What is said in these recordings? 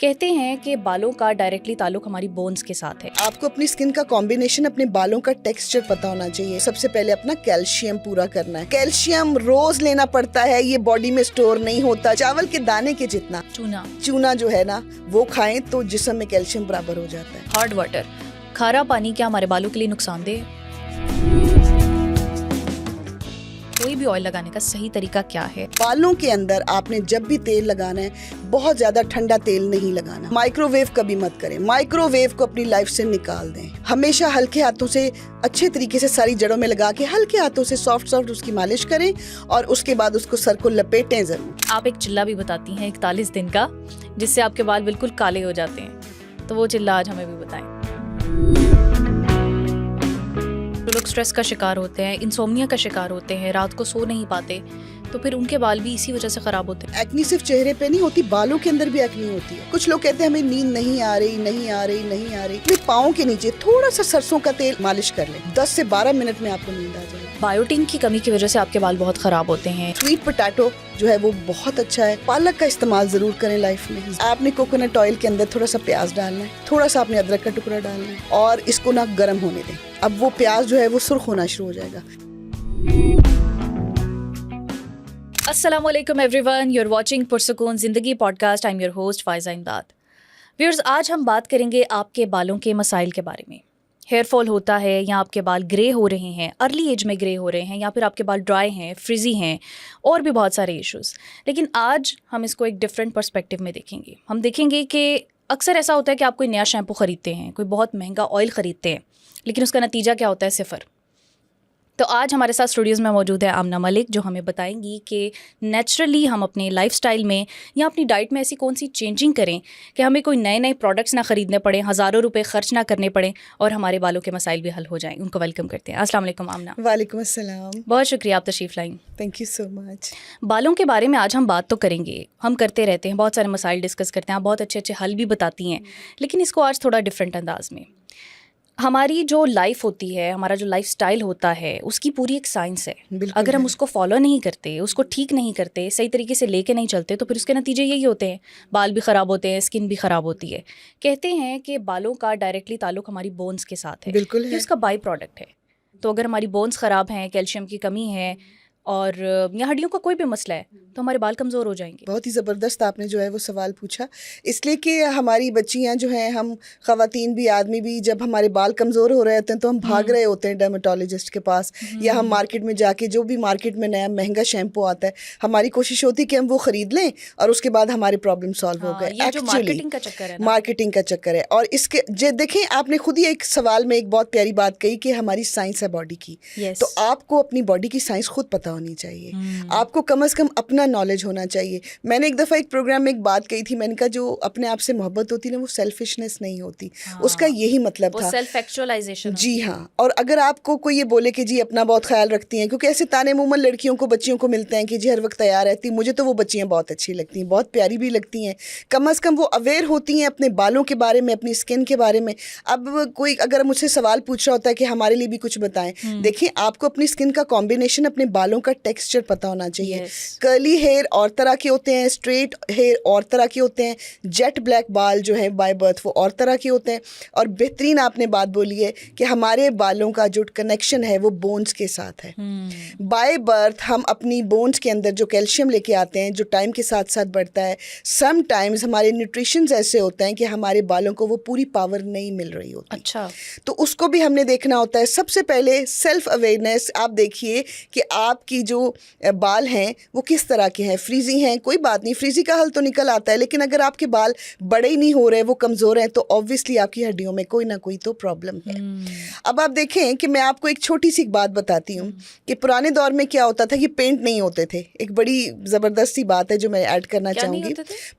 कहते हैं कि बालों का डायरेक्टली ताल्लुक हमारी बोन्स के साथ है। आपको अपनी स्किन का कॉम्बिनेशन, अपने बालों का टेक्सचर पता होना चाहिए। सबसे पहले अपना कैल्शियम पूरा करना है। कैल्शियम रोज लेना पड़ता है, ये बॉडी में स्टोर नहीं होता। चावल के दाने के जितना चूना जो है ना, वो खाएं तो जिस्म में कैल्शियम बराबर हो जाता है। हार्ड वाटर, खारा पानी क्या हमारे बालों के लिए नुकसानदेह है? कोई भी ऑयल लगाने का सही तरीका क्या है? बालों के अंदर आपने जब भी तेल लगाना है, बहुत ज्यादा ठंडा तेल नहीं लगाना। माइक्रोवेव कभी मत करें। माइक्रोवेव को अपनी लाइफ से निकाल दें। हमेशा हल्के हाथों से अच्छे तरीके से सारी जड़ों में लगा के हल्के हाथों से सॉफ्ट उसकी मालिश करें और उसके बाद उसको सर को लपेटें जरूर। आप एक चिल्ला भी बताती हैं 41 दिन का, जिससे आपके बाल बिल्कुल काले हो जाते हैं, तो वो चिल्ला आज हमें भी बताएं। जो लोग स्ट्रेस का शिकार होते हैं, इंसोम्निया का शिकार होते हैं, रात को सो नहीं पाते, तो फिर उनके बाल भी इसी वजह से खराब होते हैं। एक्नी सिर्फ चेहरे पे नहीं होती, बालों के अंदर भी एक्नी होती है। कुछ लोग कहते हैं हमें नींद नहीं आ रही। अपने पाँव के नीचे थोड़ा सा सरसों का तेल मालिश कर लें, 10 से 12 मिनट में आपको नींद आ जाएगी। बायोटिन की कमी की वजह से आपके बाल बहुत खराब होते हैं। स्वीट पोटैटो जो है वो बहुत अच्छा है। पालक का इस्तेमाल जरूर करें लाइफ में। आपने कोकोनट ऑयल के अंदर थोड़ा सा प्याज डालना है, थोड़ा सा आपने अदरक का टुकड़ा डालना है और इसको ना गर्म होने दें। अब वो प्याज जो है वो सुर्ख होना शुरू हो जाएगा। अस्सलामुअलैकुम एवरीवन, यू आर वाचिंग पुरसुकून जिंदगी podcast. I am your host Faiza इमदाद। व्यूअर्स, आज हम बात करेंगे आपके बालों के मसाइल के बारे में। हेयर फॉल होता है या आपके बाल ग्रे हो रहे हैं, अर्ली एज में ग्रे हो रहे हैं, या फिर आपके बाल ड्राई हैं, फ्रिजी हैं, और भी बहुत सारे इश्यूज़। लेकिन आज हम इसको एक डिफरेंट पर्सपेक्टिव में देखेंगे। हम देखेंगे कि अक्सर ऐसा होता है कि आप कोई नया शैम्पू ख़रीदते हैं, कोई बहुत महंगा ऑयल ख़रीदते हैं, लेकिन उसका नतीजा क्या होता है? सिफ़र। तो आज हमारे साथ स्टूडियोज़ में मौजूद है आमना मलिक, जो हमें बताएंगी कि नेचुरली हम अपने लाइफस्टाइल में या अपनी डाइट में ऐसी कौन सी चेंजिंग करें कि हमें कोई नए प्रोडक्ट्स ना ख़रीदने पड़े, हज़ारों रुपए खर्च ना करने पड़े और हमारे बालों के मसाइल भी हल हो जाएं। उनको वेलकम करते हैं। अस्सलाम वालेकुम आमना। वालेकुम अस्सलाम। बहुत शुक्रिया आप तशरीफ़ लाईं। Thank you so much. बालों के बारे में आज हम बात तो करेंगे, हम करते रहते हैं, बहुत सारे मसाइल डिस्कस करते हैं, आप बहुत अच्छे हल भी बताती हैं, लेकिन इसको आज थोड़ा डिफरेंट अंदाज में। हमारी जो लाइफ होती है, हमारा जो लाइफ स्टाइल होता है, उसकी पूरी एक साइंस है। अगर हम उसको फॉलो नहीं करते, उसको ठीक नहीं करते, सही तरीके से लेके नहीं चलते, तो फिर उसके नतीजे यही होते हैं, बाल भी ख़राब होते हैं, स्किन भी ख़राब होती है। कहते हैं कि बालों का डायरेक्टली ताल्लुक हमारी बोन्स के साथ है। बिल्कुल है। ये उसका बाई प्रोडक्ट है। तो अगर हमारी बोन्स ख़राब हैं, कैल्शियम की कमी है और या हड्डियों का कोई भी मसला है, तो हमारे बाल कमज़ोर हो जाएंगे। बहुत ही ज़बरदस्त आपने जो है वो सवाल पूछा, इसलिए कि हमारी बच्चियां जो हैं, हम ख़वातीन भी आदमी भी, जब हमारे बाल कमज़ोर हो रहे होते हैं तो हम भाग रहे होते हैं डर्मेटोलॉजिस्ट के पास, या हम मार्केट में जाके जो भी मार्केट में नया महंगा शैम्पू आता है, हमारी कोशिश होती है कि हम वो ख़रीद लें और उसके बाद हमारे प्रॉब्लम सॉल्व हो गए। ये जो मार्केटिंग का चक्कर है ना, मार्केटिंग का चक्कर है। और इसके देखें, आपने खुद ही एक सवाल में एक बहुत प्यारी बात कही कि हमारी साइंस है बॉडी की। तो आपको अपनी बॉडी की साइंस खुद पता होनी चाहिए। आपको कम से कम अपना नॉलेज होना चाहिए। मैंने एक दफ़ा एक प्रोग्राम में एक बात कही थी, मैंने कहा जो अपने आप से मोहब्बत होती है ना, वो सेल्फिशनेस नहीं होती। उसका यही मतलब था, सेल्फ एक्चुअलाइजेशन। जी हाँ। और अगर आपको कोई ये बोले कि जी अपना बहुत ख्याल रखती हैं, क्योंकि ऐसे ताने मुमन लड़कियों को, बच्चियों को मिलते हैं कि जी हर वक्त तैयार रहती, मुझे तो वो बच्चियाँ बहुत अच्छी लगती हैं, बहुत प्यारी भी लगती हैं। कम से कम वो अवेयर होती हैं अपने बालों के बारे में, अपनी स्किन के बारे में। अब कोई अगर मुझसे सवाल पूछ रहा होता है कि हमारे लिए भी कुछ बताएं, देखिए आपको अपनी स्किन का कॉम्बिनेशन, अपने बालों का टेक्सचर पता होना चाहिए। कर्ली हेयर और तरह के होते हैं, स्ट्रेट हेयर और तरह के होते हैं, जेट ब्लैक बाल जो है बाय बर्थ वो और तरह के होते हैं। और बेहतरीन आपने बात बोली है कि हमारे बालों का जो कनेक्शन है वो बोन्स के साथ है। बाय बर्थ हम अपनी बोन्स के अंदर जो कैल्शियम लेके आते हैं, जो टाइम के साथ साथ बढ़ता है। समटाइम्स हमारे न्यूट्रिशंस ऐसे होते हैं कि हमारे बालों को वो पूरी पावर नहीं मिल रही होती। अच्छा, तो उसको भी हमने देखना होता है। सबसे पहले सेल्फ अवेयरनेस। आप देखिए कि आपकी जो बाल हैं वो किस तरह के हैं। फ्रीजी हैं, कोई बात नहीं, फ्रीजी का हल तो निकल आता है, लेकिन अगर आपके बाल बड़े ही नहीं हो रहे, वो कमज़ोर हैं, तो ऑब्वियसली आपकी हड्डियों में कोई ना कोई तो प्रॉब्लम है। अब आप देखें कि मैं आपको एक छोटी सी बात बताती हूँ कि पुराने दौर में क्या होता था कि पेंट नहीं होते थे। एक बड़ी ज़बरदस्त सी बात है जो मैं ऐड करना चाहूँगी।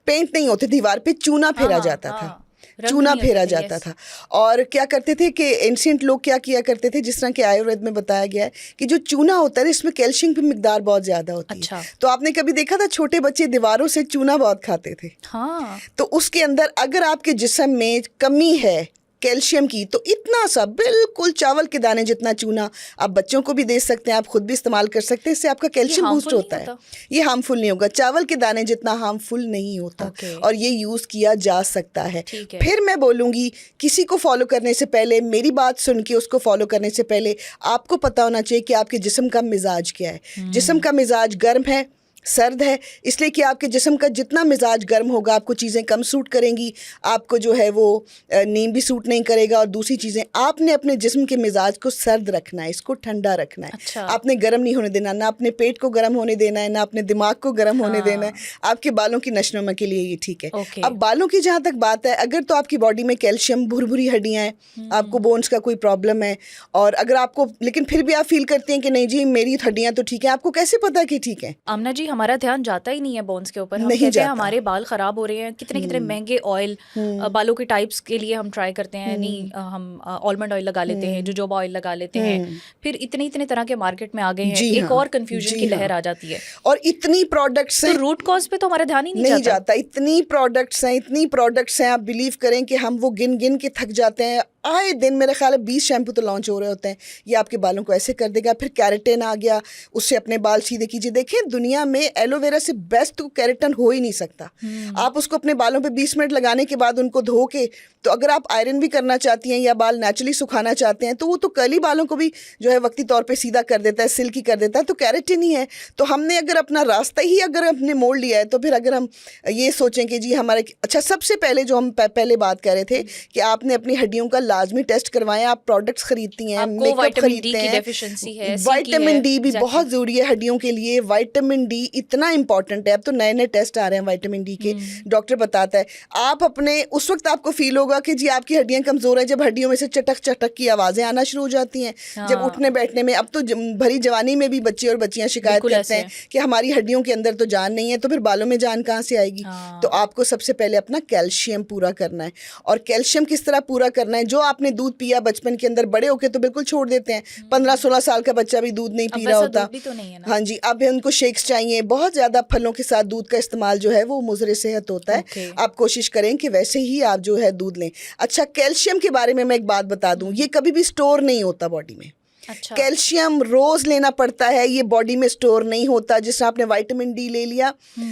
पेंट नहीं होते, दीवार पे चूना फेरा जाता था, चूना फेरा जाता था। और क्या करते थे कि एंशिएंट लोग क्या किया करते थे, जिस तरह के आयुर्वेद में बताया गया है कि जो चूना होता है इसमें कैल्शियम की मिकदार बहुत ज़्यादा होती है। तो आपने कभी देखा था छोटे बच्चे दीवारों से चूना बहुत खाते थे? हाँ। तो उसके अंदर अगर आपके जिस्म में कमी है कैल्शियम की, तो इतना सा बिल्कुल चावल के दाने जितना चूना आप बच्चों को भी दे सकते हैं, आप खुद भी इस्तेमाल कर सकते हैं, इससे आपका कैल्शियम बूस्ट होता है। ये हार्मफुल नहीं होगा, चावल के दाने जितना हार्मफुल नहीं होता, और ये यूज़ किया जा सकता है। फिर मैं बोलूँगी किसी को फॉलो करने से पहले, मेरी बात सुन के उसको फॉलो करने से पहले आपको पता होना चाहिए कि आपके जिस्म का मिजाज क्या है। जिस्म का मिजाज गर्म है, सर्द है, इसलिए कि आपके जिस्म का जितना मिजाज गर्म होगा आपको चीज़ें कम सूट करेंगी, आपको जो है वो नींद भी सूट नहीं करेगा। और दूसरी चीज़ें, आपने अपने जिस्म के मिजाज को सर्द रखना है, इसको ठंडा रखना है। अच्छा। आपने गर्म नहीं होने देना, ना अपने पेट को गर्म होने देना है, ना अपने दिमाग को गर्म होने देना है। आपके बालों की नशोनुमा के लिए ये ठीक है। अब बालों की जहाँ तक बात है, अगर तो आपकी बॉडी में कैल्शियम, भुरभुरी हड्डियाँ हैं, आपको बोन्स का कोई प्रॉब्लम है, और अगर आपको, लेकिन फिर भी आप फील करते हैं कि नहीं जी मेरी हड्डियाँ तो ठीक है, आपको कैसे पता कि ठीक है? आमना जी, हमारा ध्यान जाता ही नहीं है बोन्स के ऊपर। हम कहते हैं हमारे बाल खराब हो रहे हैं, कितने कितने महंगे ऑयल बालों के टाइप्स के लिए हम ट्राई करते हैं, नहीं हम आलमंड ऑयल लगा लेते हैं, जोजोबा ऑयल लगा लेते हैं, फिर इतने इतने तरह के मार्केट में आ गए हैं, एक और कंफ्यूजन की लहर आ जाती है। और इतनी प्रोडक्ट्स हैं, रूट कॉज पे तो हमारा ध्यान ही नहीं जाता। इतनी प्रोडक्ट्स हैं, आप बिलीव करें कि हम वो गिन गिन के थक जाते हैं। आए दिन मेरे ख्याल है 20 शैम्पू तो लॉन्च हो रहे होते हैं, ये आपके बालों को ऐसे कर देगा, फिर कैरेटिन आ गया, उससे अपने बाल सीधे कीजिए। देखें, दुनिया में एलोवेरा से बेस्ट तो कैरेटिन हो ही नहीं सकता। आप उसको अपने बालों पे 20 मिनट लगाने के बाद उनको धो के, तो अगर आप आयरन भी करना चाहती हैं या बाल नेचुरली सुखाना चाहते हैं, तो वो तो कर्ली बालों को भी जो है वक्ती तौर पे सीधा कर देता है, सिल्की कर देता है, तो कैरेटिन ही है। तो हमने अगर अपना रास्ता ही अगर हमने मोड़ लिया है, तो फिर अगर हम ये सोचें कि जी हमारे, अच्छा सबसे पहले जो हम पहले बात कर रहे थे कि आपने अपनी हड्डियों का लाजमी टेस्ट करवाएं। आप प्रोडक्ट्स खरीदती हैं, मेकअप खरीदते हैं, विटामिन डी भी बहुत ज़रूरी है हड्डियों के लिए। विटामिन डी इतना इंपॉर्टेंट है, अब तो नए नए टेस्ट आ रहे हैं विटामिन डी के, डॉक्टर बताता है। आप अपने उस वक्त आपको फील होगा कि जी आपकी हड्डियां कमज़ोर हैं जब हड्डियों में से चटक चटक की आवाज़ें आना शुरू हो जाती हैं, जब उठने बैठने में। अब तो भरी जवानी में भी बच्चे और बच्चियां शिकायत करते हैं कि हमारी हड्डियों के अंदर तो जान नहीं है, तो फिर बालों में जान कहाँ से आएगी? तो आपको सबसे पहले अपना कैल्शियम पूरा करना है। और कैल्शियम किस तरह पूरा करना है? जो आपने दूध पिया बचपन के अंदर, बड़े होके तो बिल्कुल छोड़ देते हैं, 15-16 साल का बच्चा भी दूध नहीं पी रहा होता। तो नहीं है ना? हाँ जी, अब उनको शेक्स चाहिए। बहुत ज़्यादा फलों के साथ दूध का इस्तेमाल जो है वो मुज़र सेहत होता है। आप कोशिश करें कि वैसे ही आप जो है दूध लें। अच्छा, कैल्शियम के बारे में मैं एक बात बता दूं, ये कभी भी स्टोर नहीं होता बॉडी में। अच्छा। कैल्शियम रोज लेना पड़ता है, ये बॉडी में स्टोर नहीं होता। जिससे आपने विटामिन डी ले लिया,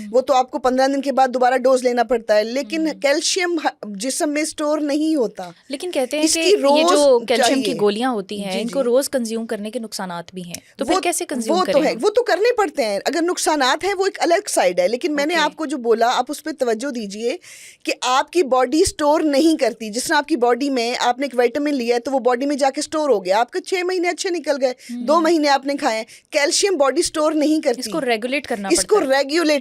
वो तो आपको 15 दिन के बाद दोबारा डोज लेना पड़ता है, लेकिन कैल्शियम जिस्म में स्टोर नहीं होता। लेकिन कहते हैं कि ये जो कैल्शियम की गोलियां होती हैं, इनको रोज कंज्यूम करने के नुकसानात भी हैं, तो फिर कैसे कंज्यूम करें? वो तो है, वो तो करने पड़ते हैं। अगर नुकसानात हैं वो एक अलग साइड है, लेकिन मैंने आपको जो बोला आप उस पर तवज्जो दीजिए कि आपकी बॉडी स्टोर नहीं करती। जिस तरह आपकी बॉडी में आपने एक विटामिन लिया है तो वो बॉडी में जाके स्टोर हो गया, आपके 6 महीने अच्छे निकल गए, 2 महीने आपने खाए। कैल्शियम बॉडी स्टोर नहीं करती, इसको रेगुलेट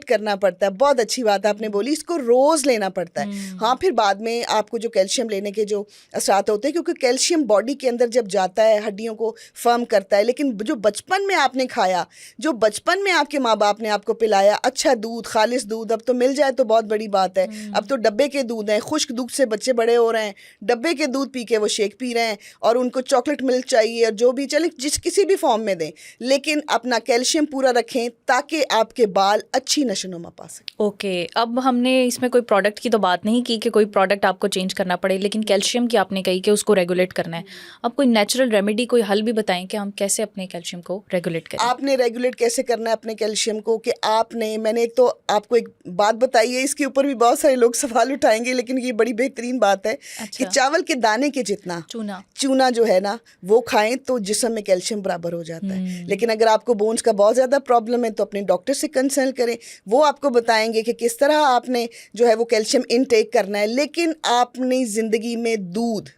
करना पड़ता है। बहुत अच्छी बात आपने बोली, इसको रोज लेना पड़ता है। हाँ, फिर बाद में आपको जो कैल्शियम लेने के जो असरात होते हैं, क्योंकि कैल्शियम बॉडी के अंदर जब जाता है हड्डियों को फर्म करता है। लेकिन जो बचपन में आपने खाया, जो बचपन में आपके माँ बाप ने आपको पिलाया, अच्छा दूध, खालिस दूध अब तो मिल जाए तो बहुत बड़ी बात है। अब तो डब्बे के दूध हैं, खुश्क दूध से बच्चे बड़े हो रहे हैं, डब्बे के दूध पी के वो शेक पी रहे हैं, और उनको चॉकलेट मिल्क चाहिए, और जो भी चले किसी भी फॉर्म में दें, लेकिन अपना कैल्शियम पूरा रखें ताकि आपके बाल अच्छी नशोनुमा पा सकें। ओके, अब हमने इसमें कोई प्रोडक्ट की तो बात नहीं की कि कोई प्रोडक्ट आपको चेंज करना पड़े, लेकिन कैल्शियम की आपने कही कि उसको रेगुलेट करना है। अब कोई नेचुरल रेमेडी, कोई हल भी बताएं कि हम कैसे अपने कैल्शियम को रेगुलेट करें। आपने रेगुलेट कैसे करना है अपने कैल्शियम को? कि आपने, मैंने एक तो आपको एक बात बताई है, इसके ऊपर भी बहुत सारे लोग सवाल उठाएंगे, लेकिन ये बड़ी बेहतरीन बात है कि चावल के दाने के जितना चूना जो है ना वो खाएं तो जिस्म में कैल्शियम बराबर हो जाता है। लेकिन अगर आपको बोन्स का बहुत ज़्यादा प्रॉब्लम है तो अपने डॉक्टर से कंसल्ट करें, वो आपको बताएंगे कि किस तरह आपने जो है वो कैल्शियम इनटेक करना है। लेकिन आपने ज़िंदगी में दूध,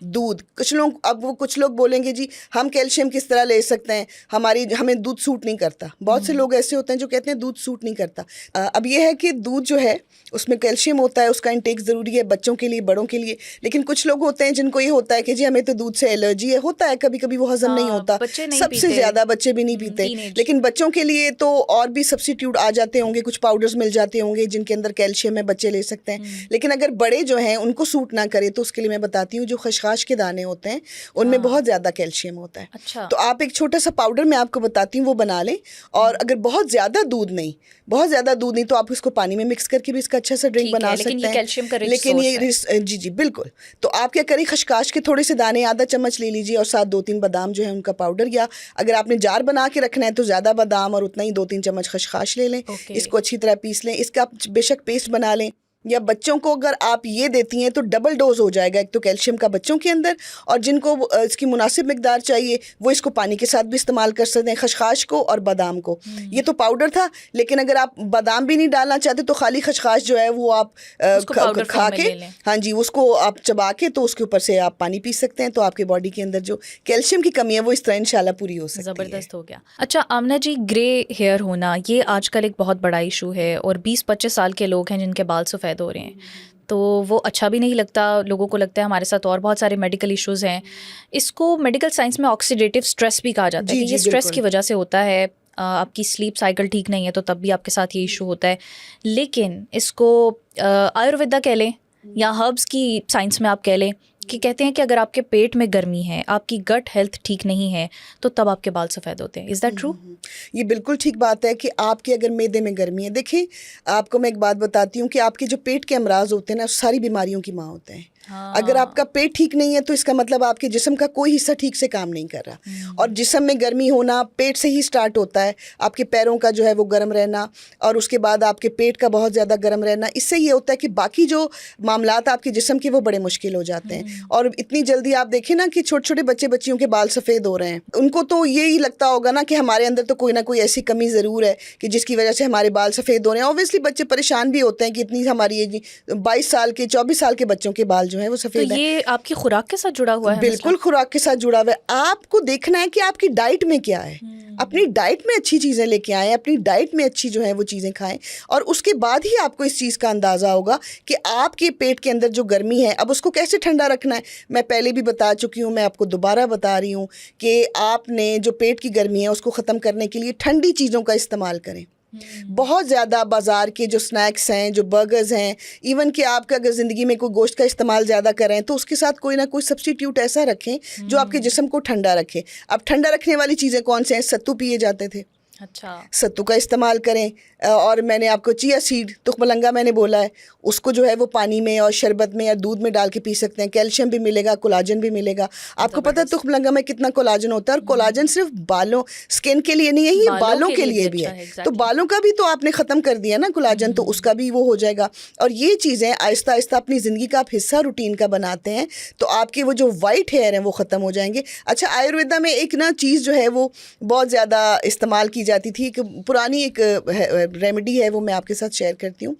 दूध, कुछ लोग बोलेंगे जी हम कैल्शियम किस तरह ले सकते हैं, हमें दूध सूट नहीं करता। बहुत से लोग ऐसे होते हैं जो कहते हैं दूध सूट नहीं करता। अब ये है कि दूध जो है उसमें कैल्शियम होता है, उसका इंटेक ज़रूरी है बच्चों के लिए, बड़ों के लिए। लेकिन कुछ लोग होते हैं जिनको ये होता है कि जी हमें तो दूध से एलर्जी है, होता है कभी कभी, वो हजम नहीं होता। सबसे ज़्यादा बच्चे भी नहीं पीते, लेकिन बच्चों के लिए तो और भी सब्स्टिट्यूट आ जाते होंगे, कुछ पाउडर्स मिल जाते होंगे जिनके अंदर कैल्शियम है, बच्चे ले सकते हैं। लेकिन अगर बड़े जो हैं उनको सूट ना करे तो उसके लिए मैं बताती हूँ जो खसखस के दाने होते हैं उनमें बहुत ज़्यादा कैल्शियम होता है। अच्छा। तो आप एक छोटा सा पाउडर मैं आपको बताती हूँ वो बना लें, और अगर बहुत ज़्यादा दूध नहीं तो आप उसको पानी में मिक्स करके भी इसका अच्छा सा ड्रिंक ठीक है, बना लेकिन सकते ये हैं। कैल्शियम का रिच लेकिन सोर्स ये है। जी जी बिल्कुल। तो आप क्या करें, खसखस के थोड़े से दाने आधा चम्मच ले लीजिए और साथ 2-3 बादाम जो है उनका पाउडर, या अगर आपने जार बना के रखना है तो ज़्यादा बादाम और उतना ही 2-3 चम्मच खसखस ले लें। ओके। इसको अच्छी तरह पीस लें। इसका आप बेशक पेस्ट बना लें, या बच्चों को अगर आप ये देती हैं तो डबल डोज हो जाएगा, एक तो कैल्शियम का बच्चों के अंदर, और जिनको इसकी मुनासिब मिकदार चाहिए वो इसको पानी के साथ भी इस्तेमाल कर सकते हैं, खसखस को और बादाम को। ये तो पाउडर था, लेकिन अगर आप बादाम भी नहीं डालना चाहते तो खाली खसखस जो है वो आप उसको पाउडर खा फॉर्म में के, ले लें। हाँ जी, उसको आप चबा के तो उसके ऊपर से आप पानी पी सकते हैं। तो आपके बॉडी के अंदर जो कैल्शियम की कमी है वो इस तरह इंशाल्लाह पूरी हो सकती है। ज़बरदस्त हो गया। अच्छा आमना जी, ग्रे हेयर होना ये आजकल एक बहुत बड़ा इशू है, और 20-25 साल के लोग हैं जिनके बाल सफ़ेद हो रहे हैं, तो वो अच्छा भी नहीं लगता। लोगों को लगता है हमारे साथ और बहुत सारे मेडिकल इश्यूज़ हैं। इसको मेडिकल साइंस में ऑक्सीडेटिव स्ट्रेस भी कहा जाता है जी कि ये जी स्ट्रेस की बिल्कुल। वजह से होता है। आपकी स्लीप साइकिल ठीक नहीं है तो तब भी आपके साथ ये इशू होता है। लेकिन इसको आयुर्वेदा कह लें या हर्ब्स की साइंस में आप कह लें कि कहते हैं कि अगर आपके पेट में गर्मी है, आपकी गट हेल्थ ठीक नहीं है, तो तब आपके बाल सफ़ेद होते हैं। Is that true? ये बिल्कुल ठीक बात है कि आपके अगर मैदे में गर्मी है, देखिए आपको मैं एक बात बताती हूँ कि आपके जो पेट के अमराज होते हैं ना, सारी बीमारियों की माँ होते हैं। अगर आपका पेट ठीक नहीं है तो इसका मतलब आपके जिस्म का कोई हिस्सा ठीक से काम नहीं कर रहा। और जिस्म में गर्मी होना पेट से ही स्टार्ट होता है। आपके पैरों का जो है वो गर्म रहना, और उसके बाद आपके पेट का बहुत ज़्यादा गर्म रहना, इससे ये होता है कि बाकी जो मामलात आपके जिस्म के वो बड़े मुश्किल हो जाते हैं। और इतनी जल्दी आप देखें ना कि छोटे छोटे बच्चियों के बाल सफ़ेद हो रहे हैं, उनको तो यही लगता होगा ना कि हमारे अंदर तो कोई ना कोई ऐसी कमी ज़रूर है कि जिसकी वजह से हमारे बाल सफ़ेद हो रहे हैं। ऑब्वियसली बच्चे परेशान भी होते हैं कि इतनी हमारी एज 22 साल के 24 साल के बच्चों के बाल जो है वो तो सफ़ेद है। ये आपकी खुराक के साथ जुड़ा हुआ है? बिल्कुल खुराक के साथ जुड़ा हुआ है। आपको देखना है कि आपकी डाइट में क्या है। अपनी डाइट में अच्छी चीज़ें लेके आएँ, अपनी डाइट में अच्छी जो है वो चीज़ें खाएं, और उसके बाद ही आपको इस चीज़ का अंदाज़ा होगा कि आपके पेट के अंदर जो गर्मी है अब उसको कैसे ठंडा रखना है। मैं पहले भी बता चुकी हूँ, मैं आपको दोबारा बता रही हूँ कि आपने जो पेट की गर्मी है उसको ख़त्म करने के लिए ठंडी चीज़ों का इस्तेमाल करें। बहुत ज़्यादा बाज़ार के जो स्नैक्स हैं, जो बर्गर्स हैं, इवन कि आपका अगर ज़िंदगी में कोई गोश्त का इस्तेमाल ज़्यादा करें तो उसके साथ कोई ना कोई सब्स्टिट्यूट ऐसा रखें जो आपके जिस्म को ठंडा रखे। अब ठंडा रखने वाली चीज़ें कौन से हैं? सत्तू पिए जाते थे, अच्छा। सत्तू का इस्तेमाल करें। और मैंने आपको चिया सीड, तुखमलंगा मैंने बोला है, उसको जो है वो पानी में और शरबत में या दूध में डाल के पी सकते हैं। कैल्शियम भी मिलेगा, कोलाजन भी मिलेगा। आपको पता है तुखमलंगा में कितना कोलाजन होता है, और कोलाजन सिर्फ बालों स्किन के लिए नहीं है, ये बालों के लिए भी है। तो बालों का भी तो आपने ख़त्म कर दिया ना कोलाजन, तो उसका भी वो हो जाएगा। और ये चीज़ें आहिस्ता आहिस्ता अपनी ज़िंदगी का आप हिस्सा रूटीन का बनाते हैं तो आपके वो जो वाइट हेयर हैं वो ख़त्म हो जाएंगे। अच्छा, आयुर्वेदा में एक ना चीज़ जो है वो बहुत ज़्यादा इस्तेमाल की जाती थी, एक पुरानी एक रेमेडी है, वो मैं आपके साथ शेयर करती हूँ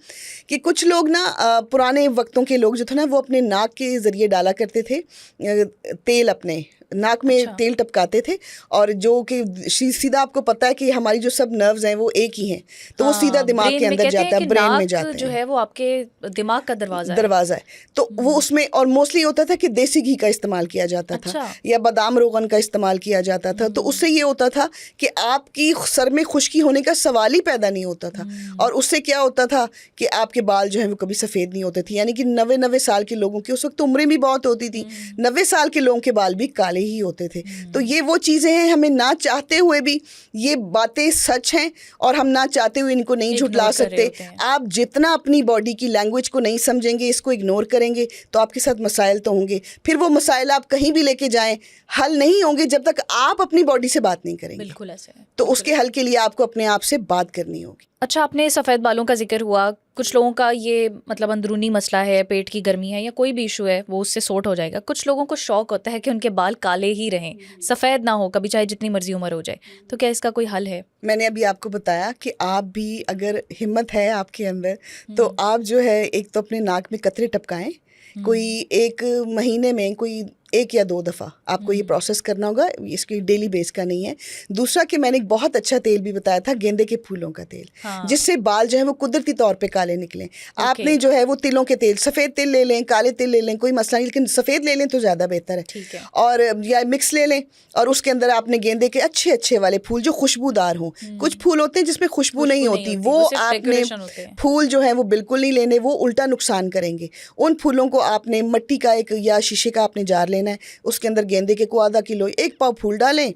कि कुछ लोग ना पुराने वक्तों के लोग जो थे ना वो अपने नाक के ज़रिए डाला करते थे तेल, अपने नाक में तेल टपकाते थे, और जो कि सीधा आपको पता है कि हमारी जो सब नर्व्स हैं वो एक ही हैं, तो वो सीधा दिमाग के अंदर जाता है, ब्रेन में जाता है, जो है वो आपके दिमाग का दरवाज़ा है। तो वो उसमें, और मोस्टली होता था कि देसी घी का इस्तेमाल किया जाता था, या बादाम रोगन का इस्तेमाल किया जाता था। तो उससे ये होता था कि आपकी सर में खुश्की होने का सवाल ही पैदा नहीं होता था, और उससे क्या होता था कि आपके बाल जो है वो कभी सफ़ेद नहीं होते थे। यानी कि 90 साल के लोगों की उस वक्त उम्रें भी बहुत होती थी, 90 साल के लोगों के बाल भी काले ही होते थे। तो ये वो चीज़ें हैं, हमें ना चाहते हुए भी ये बातें सच हैं, और हम ना चाहते हुए इनको नहीं झुठला सकते। आप जितना अपनी बॉडी की लैंग्वेज को नहीं समझेंगे, इसको इग्नोर करेंगे, तो आपके साथ मसाइल तो होंगे। फिर वो मसाइल आप कहीं भी लेके जाएं, हल नहीं होंगे जब तक आप अपनी बॉडी से बात नहीं करेंगे। बिल्कुल ऐसे है। तो उसके हल के लिए आपको अपने आप से बात करनी होगी। अच्छा, आपने सफ़ेद बालों का जिक्र हुआ, कुछ लोगों का ये मतलब अंदरूनी मसला है, पेट की गर्मी है या कोई भी इशू है, वो उससे सॉर्ट हो जाएगा। कुछ लोगों को शौक होता है कि उनके बाल काले ही रहें, सफ़ेद ना हो, कभी चाहे जितनी मर्जी उम्र हो जाए। तो क्या इसका कोई हल है? मैंने अभी आपको बताया कि आप भी अगर हिम्मत है आपके अंदर तो आप जो है एक तो अपने नाक में कतरे टपकाएं, कोई एक महीने में कोई 1 या 2 दफ़ा आपको ये प्रोसेस करना होगा, इसकी डेली बेस का नहीं है। दूसरा कि मैंने एक बहुत अच्छा तेल भी बताया था, गेंदे के फूलों का तेल, जिससे बाल जो है वो कुदरती तौर पे काले निकलें। आपने जो है वो तिलों के तेल, सफ़ेद तिल ले लें, काले तिल ले लें, कोई मसला नहीं, लेकिन सफ़ेद ले लें तो ज़्यादा बेहतर है। ठीक है। और या मिक्स ले लें और उसके अंदर आपने गेंदे के अच्छे अच्छे वाले फूल जो खुशबूदार हों। कुछ फूल होते हैं जिसमें खुशबू नहीं होती, वो आपने फूल जो है वो बिल्कुल नहीं लेने, वो उल्टा नुकसान करेंगे। उन फूलों को आपने मिट्टी का एक या शीशे का आपने जार लेना है, उसके अंदर गेंदे के को आधा किलो 1 पाव फूल डालें,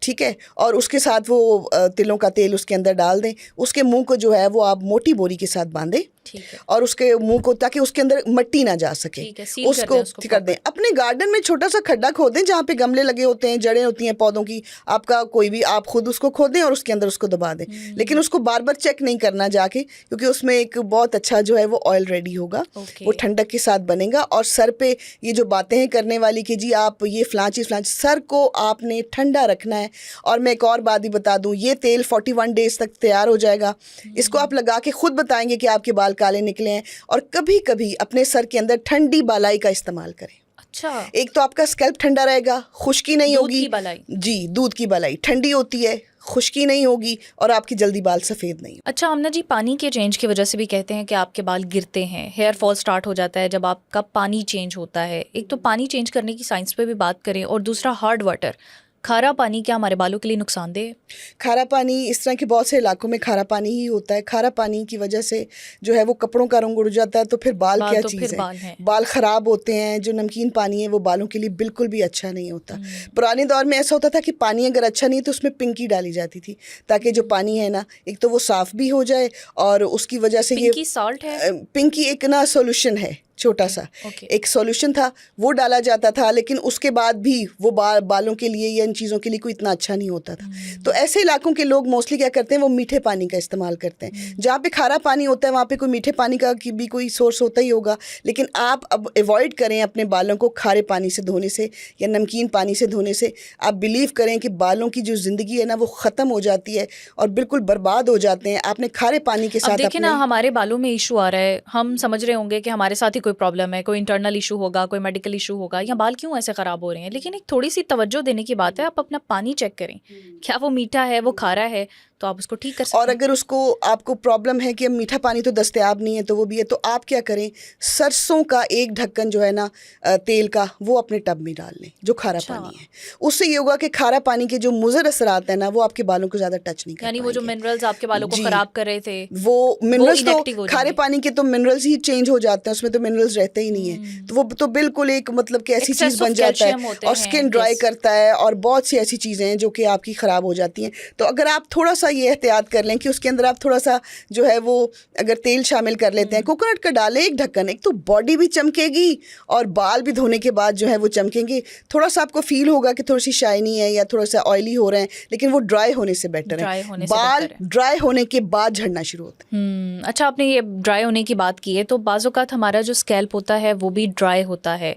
ठीक है, और उसके साथ वो तिलों का तेल उसके अंदर डाल दें। उसके मुंह को जो है वो आप मोटी बोरी के साथ बांधें, ठीक है, और उसके मुंह को, ताकि उसके अंदर मिट्टी ना जा सके, उसको कर दें। अपने गार्डन में छोटा सा खड्डा खोदें जहाँ पे गमले लगे होते हैं, जड़ें होती हैं पौधों की, आपका कोई भी, आप खुद उसको खोदें और उसके अंदर उसको दबा दें। लेकिन उसको बार बार चेक नहीं करना जाके, क्योंकि उसमें एक बहुत अच्छा जो है वो ऑयल रेडी होगा, वो ठंडक के साथ बनेगा। और सर पे ये जो बातें हैं करने वाली कि जी आप ये फलां चीज़, सर को आपने ठंडा रखना है। और मैं एक और बात भी बता दूँ, ये तेल 41 डेज तक तैयार हो जाएगा। इसको आप लगा के खुद बताएंगे कि आपके बाल काले निकले हैं। और कभी कभी अपने सर के अंदर ठंडी बालाई का इस्तेमाल करें। अच्छा, एक तो आपका स्कैल्प ठंडा रहेगा, खुश्की नहीं होगी। दूध की बालाई, जी, दूध की बालाई ठंडी होती है, खुश्की नहीं होगी और आपकी जल्दी बाल सफ़ेद नहीं। अच्छा आमना जी, पानी के चेंज की वजह से भी कहते हैं कि आपके बाल गिरते हैं, हेयर फॉल स्टार्ट हो जाता है जब आपका पानी चेंज होता है। एक तो पानी चेंज करने की साइंस पे भी बात करें, और दूसरा हार्ड वाटर, खारा पानी क्या हमारे बालों के लिए नुकसानदेह है? खारा पानी, इस तरह के बहुत से इलाकों में खारा पानी ही होता है। खारा पानी की वजह से जो है वो कपड़ों का रंग उड़ जाता है, तो फिर बाल क्या तो चीज़ है? बाल ख़राब होते हैं। जो नमकीन पानी है वो बालों के लिए बिल्कुल भी अच्छा नहीं होता। पुराने दौर में ऐसा होता था कि पानी अगर अच्छा नहीं तो उसमें पिंकी डाली जाती थी, ताकि जो पानी है ना, एक तो वो साफ़ भी हो जाए, और उसकी वजह से पिंकी सॉल्ट है, पिंकी एक ना सोल्यूशन है, छोटा सा एक सॉल्यूशन था, वो डाला जाता था। लेकिन उसके बाद भी वो बालों के लिए या इन चीज़ों के लिए कोई इतना अच्छा नहीं होता था। तो ऐसे इलाकों के लोग मोस्टली क्या करते हैं, वो मीठे पानी का इस्तेमाल करते हैं। जहाँ पे खारा पानी होता है वहाँ पे कोई मीठे पानी का की भी कोई सोर्स होता ही होगा। लेकिन आप अब अवॉइड करें अपने बालों को खारे पानी से धोने से या नमकीन पानी से धोने से। आप बिलीव करें कि बालों की जो ज़िंदगी है ना वो ख़त्म हो जाती है और बिल्कुल बर्बाद हो जाते हैं। आपने खारे पानी के साथ, देखिए ना, हमारे बालों में इशू आ रहा है, हम समझ रहे होंगे कि हमारे साथ ही कोई प्रॉब्लम है, कोई इंटरनल इशू होगा, कोई मेडिकल इशू होगा, या बाल क्यों ऐसे ख़राब हो रहे हैं। लेकिन एक थोड़ी सी तवज्जो देने की बात है, आप अपना पानी चेक करें, क्या वो मीठा है, वो खारा है, तो आप उसको ठीक कर सकते हैं। और अगर उसको आपको प्रॉब्लम है कि मीठा पानी तो दस्तयाब नहीं है, तो वो भी है, तो आप क्या करें, सरसों का एक ढक्कन जो है ना तेल का, वो अपने टब में डाल लें, जो खारा पानी है। उससे ये होगा कि खारा पानी के जो मुज़र असरात है ना, वो आपके बालों को ज़्यादा टच नहीं कर यानी वो जो मिनरल्स आपके बालों को ख़राब कर रहे थे, वो मिनरल्स तो खारे पानी के तो मिनरल्स ही चेंज हो जाते हैं, उसमें तो मिनरल्स रहते ही नहीं है। तो वो तो बिल्कुल एक मतलब कि ऐसी चीज़ बन जाता है, और स्किन ड्राई करता है, और बहुत सी ऐसी चीज़ें हैं जो कि आपकी ख़राब हो जाती हैं। तो अगर आप थोड़ा सा ये एहतियात कर लें कि उसके अंदर आप थोड़ा सा जो है वो अगर तेल शामिल कर लेते हैं, कोकोनट का डालें एक ढक्कन, एक तो बॉडी भी चमकेगी और बाल भी धोने के बाद जो है वो चमकेंगे। थोड़ा सा आपको फील होगा कि थोड़ी सी शाइनी है या थोड़ा सा ऑयली हो रहे हैं, लेकिन वो ड्राई होने से बेटर है। बाल ड्राई होने के बाद झड़ना शुरू होता है। अच्छा, आपने ये ड्राई होने की बात की है, तो बाज़ औक़ात हमारा जो स्कैल्प होता है वो भी ड्राई होता है,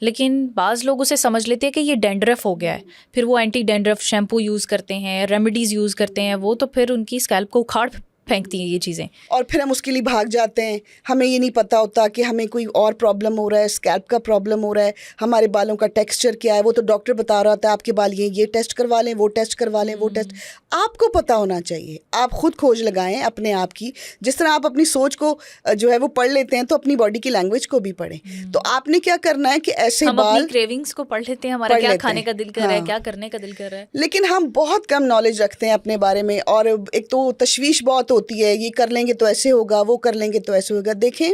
लेकिन बाज़ लोग उसे समझ लेते हैं कि ये डैंड्रफ हो गया है, फिर वो एंटी डैंड्रफ शैम्पू यूज़ करते हैं, रेमेडीज़ यूज़ करते हैं, वो तो फिर उनकी स्कैल्प को उखाड़ फेंकती हैं ये चीज़ें, और फिर हम उसके लिए भाग जाते हैं। हमें ये नहीं पता होता कि हमें कोई और प्रॉब्लम हो रहा है, स्कैल्प का प्रॉब्लम हो रहा है, हमारे बालों का टेक्सचर क्या है, वो तो डॉक्टर बता रहा होता है आपके बाल ये टेस्ट करवा लें, वो टेस्ट करवा लें, वो टेस्ट। आपको पता होना चाहिए, आप खुद खोज लगाएं अपने आप की। जिस तरह आप अपनी सोच को जो है वो पढ़ लेते हैं, तो अपनी बॉडी की लैंग्वेज को भी पढ़ें। तो आपने क्या करना है कि ऐसे हम बाल, अपनी क्रेविंग्स को पढ़ लेते हैं, हमारा क्या खाने का दिल कर रहा है, क्या करने का दिल कर रहा है, लेकिन हम बहुत कम नॉलेज रखते हैं अपने बारे में। और एक तो तशवीश बहुत होती है, ये कर लेंगे तो ऐसे होगा, वो कर लेंगे तो ऐसे होगा। देखें,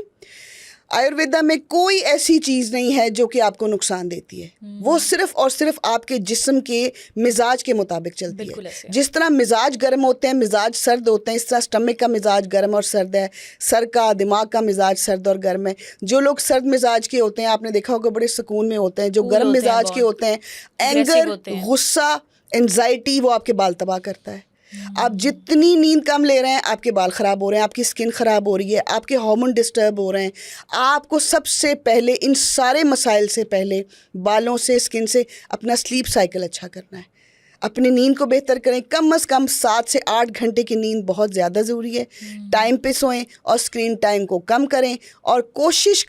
आयुर्वेदा में कोई ऐसी चीज़ नहीं है जो कि आपको नुकसान देती है। वो सिर्फ और सिर्फ आपके जिस्म के मिजाज के मुताबिक चलती है। जिस तरह मिजाज गर्म होते हैं, मिजाज सर्द होते हैं, इस तरह स्टमक का मिजाज गर्म और सर्द है, सर का, दिमाग का मिजाज सर्द और गर्म है। जो लोग सर्द मिजाज के होते हैं, आपने देखा होगा, बड़े सुकून में होते हैं। जो गर्म मिजाज के होते हैं, एंगर, गुस्सा, एंजाइटी, वो आपके बाल तबाह करता है। आप जितनी नींद कम ले रहे हैं, आपके बाल ख़राब हो रहे हैं, आपकी स्किन ख़राब हो रही है, आपके हार्मोन डिस्टर्ब हो रहे हैं। आपको सबसे पहले इन सारे मसाइल से पहले बालों से, स्किन से अपना स्लीप साइकिल अच्छा करना है। अपनी नींद को बेहतर करें। कम से कम 7 से 8 घंटे की नींद बहुत ज़्यादा ज़रूरी है। टाइम पे सोएं और स्क्रीन टाइम को कम करें, और कोशिश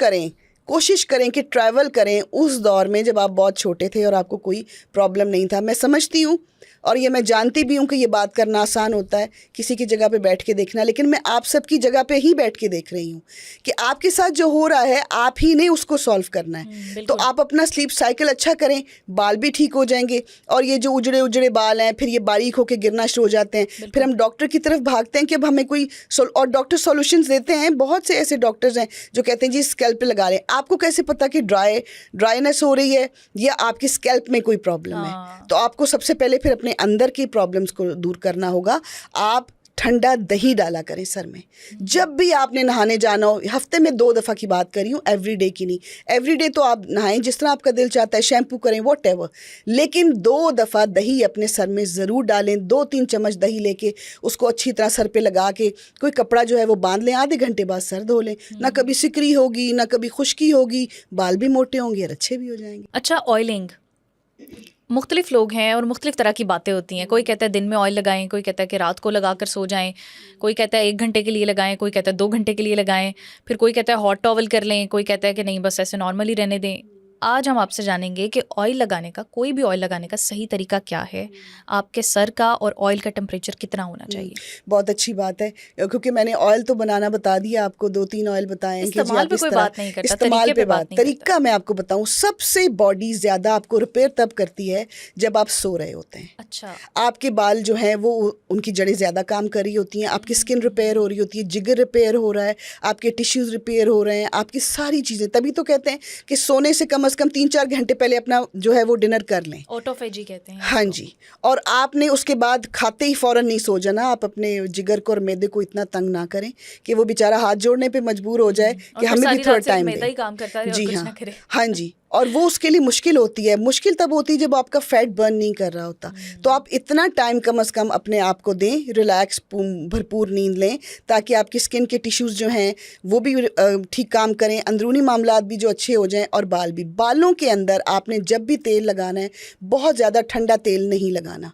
कोशिश करें कि ट्रैवल करें उस दौर में जब आप बहुत छोटे थे और आपको कोई प्रॉब्लम नहीं था। मैं समझती हूँ और ये मैं जानती भी हूँ कि ये बात करना आसान होता है, किसी की जगह पे बैठ के देखना, लेकिन मैं आप सबकी जगह पे ही बैठ के देख रही हूँ कि आपके साथ जो हो रहा है आप ही ने उसको सॉल्व करना है। तो आप अपना स्लीप साइकिल अच्छा करें, बाल भी ठीक हो जाएंगे। और ये जो उजड़े उजड़े बाल हैं फिर ये बारीक होकर गिरना शुरू हो जाते हैं, फिर हम डॉक्टर की तरफ भागते हैं कि अब हमें कोई और डॉक्टर सॉल्यूशंस देते हैं। बहुत से ऐसे डॉक्टर्स हैं जो कहते हैं जी स्कैल्प पे लगा लें। आपको कैसे पता कि ड्राईनेस हो रही है या आपकी स्कैल्प में कोई प्रॉब्लम है? तो आपको सबसे पहले फिर अपने अंदर की प्रॉब्लम्स को दूर करना होगा। आप ठंडा दही डाला करें सर में जब भी आपने नहाने जाना हो। हफ्ते में 2 दफ़ा की बात करी हूँ, एवरीडे की नहीं। एवरीडे तो आप नहाएं जिस तरह आपका दिल चाहता है, शैम्पू करें व्हाटएवर, लेकिन 2 दफ़ा दही अपने सर में ज़रूर डालें। 2-3 चम्मच दही लेके उसको अच्छी तरह सर पे लगा के कोई कपड़ा जो है वो बांध लें, आधे घंटे बाद सर धो लें। ना कभी सिकरी होगी ना कभी खुश्की होगी, बाल भी मोटे होंगे और अच्छे भी हो जाएंगे। अच्छा, ऑयलिंग, मुख्तलिफ लोग हैं और मुख्तलिफ तरह की बातें होती हैं। कोई कहता है दिन में ऑयल लगाएं, कोई कहता है कि रात को लगा कर सो जाएं, कोई कहता है 1 घंटे के लिए लगाएं, कोई कहता है 2 घंटे के लिए लगाएं, फिर कोई कहता है हॉट टॉवल कर लें, कोई कहता है कि नहीं बस ऐसे नॉर्मली रहने दें। आज हम आपसे जानेंगे कि ऑयल लगाने का, कोई भी ऑयल लगाने का सही तरीका क्या है, आपके सर का और ऑयल का टेम्परेचर कितना होना चाहिए। बहुत अच्छी बात है, क्योंकि मैंने ऑयल तो बनाना बता दिया आपको, 2-3 ऑयल बताए हैं कि इस्तेमाल पे कोई बात नहीं करता, इस्तेमाल तरीके पे पे बात बात, नहीं तरीका मैं आपको बताऊं। सबसे बॉडी ज़्यादा आपको रिपेयर तब करती है जब आप सो रहे होते हैं। अच्छा, आपके बाल जो हैं वो उनकी जड़ें ज़्यादा काम कर रही होती हैं, आपकी स्किन रिपेयर हो रही होती है, जिगर रिपेयर हो रहा है, आपके टिश्यूज़ रिपेयर हो रहे हैं, आपकी सारी चीज़ें। तभी तो कहते हैं कि सोने से कम 3-4 घंटे पहले अपना जो है वो डिनर कर लें, ऑटोफेजी कहते हैं। हाँ जी। और आपने उसके बाद खाते ही फ़ौरन नहीं सो जाना। आप अपने जिगर को और मैदे को इतना तंग ना करें कि वो बेचारा हाथ जोड़ने पे मजबूर हो जाए कि हमें भी थोड़ा टाइम मैदा ही काम करता है और जी कुछ हाँ, ना करे। हाँ जी। और वो उसके लिए मुश्किल होती है। मुश्किल तब होती है जब आपका फैट बर्न नहीं कर रहा होता। तो आप इतना टाइम कम से कम अपने आप को दें, रिलैक्स, भरपूर नींद लें, ताकि आपकी स्किन के टिश्यूज़ जो हैं वो भी ठीक काम करें, अंदरूनी मामलात भी जो अच्छे हो जाएं, और बाल भी। बालों के अंदर आपने जब भी तेल लगाना है बहुत ज़्यादा ठंडा तेल नहीं लगाना।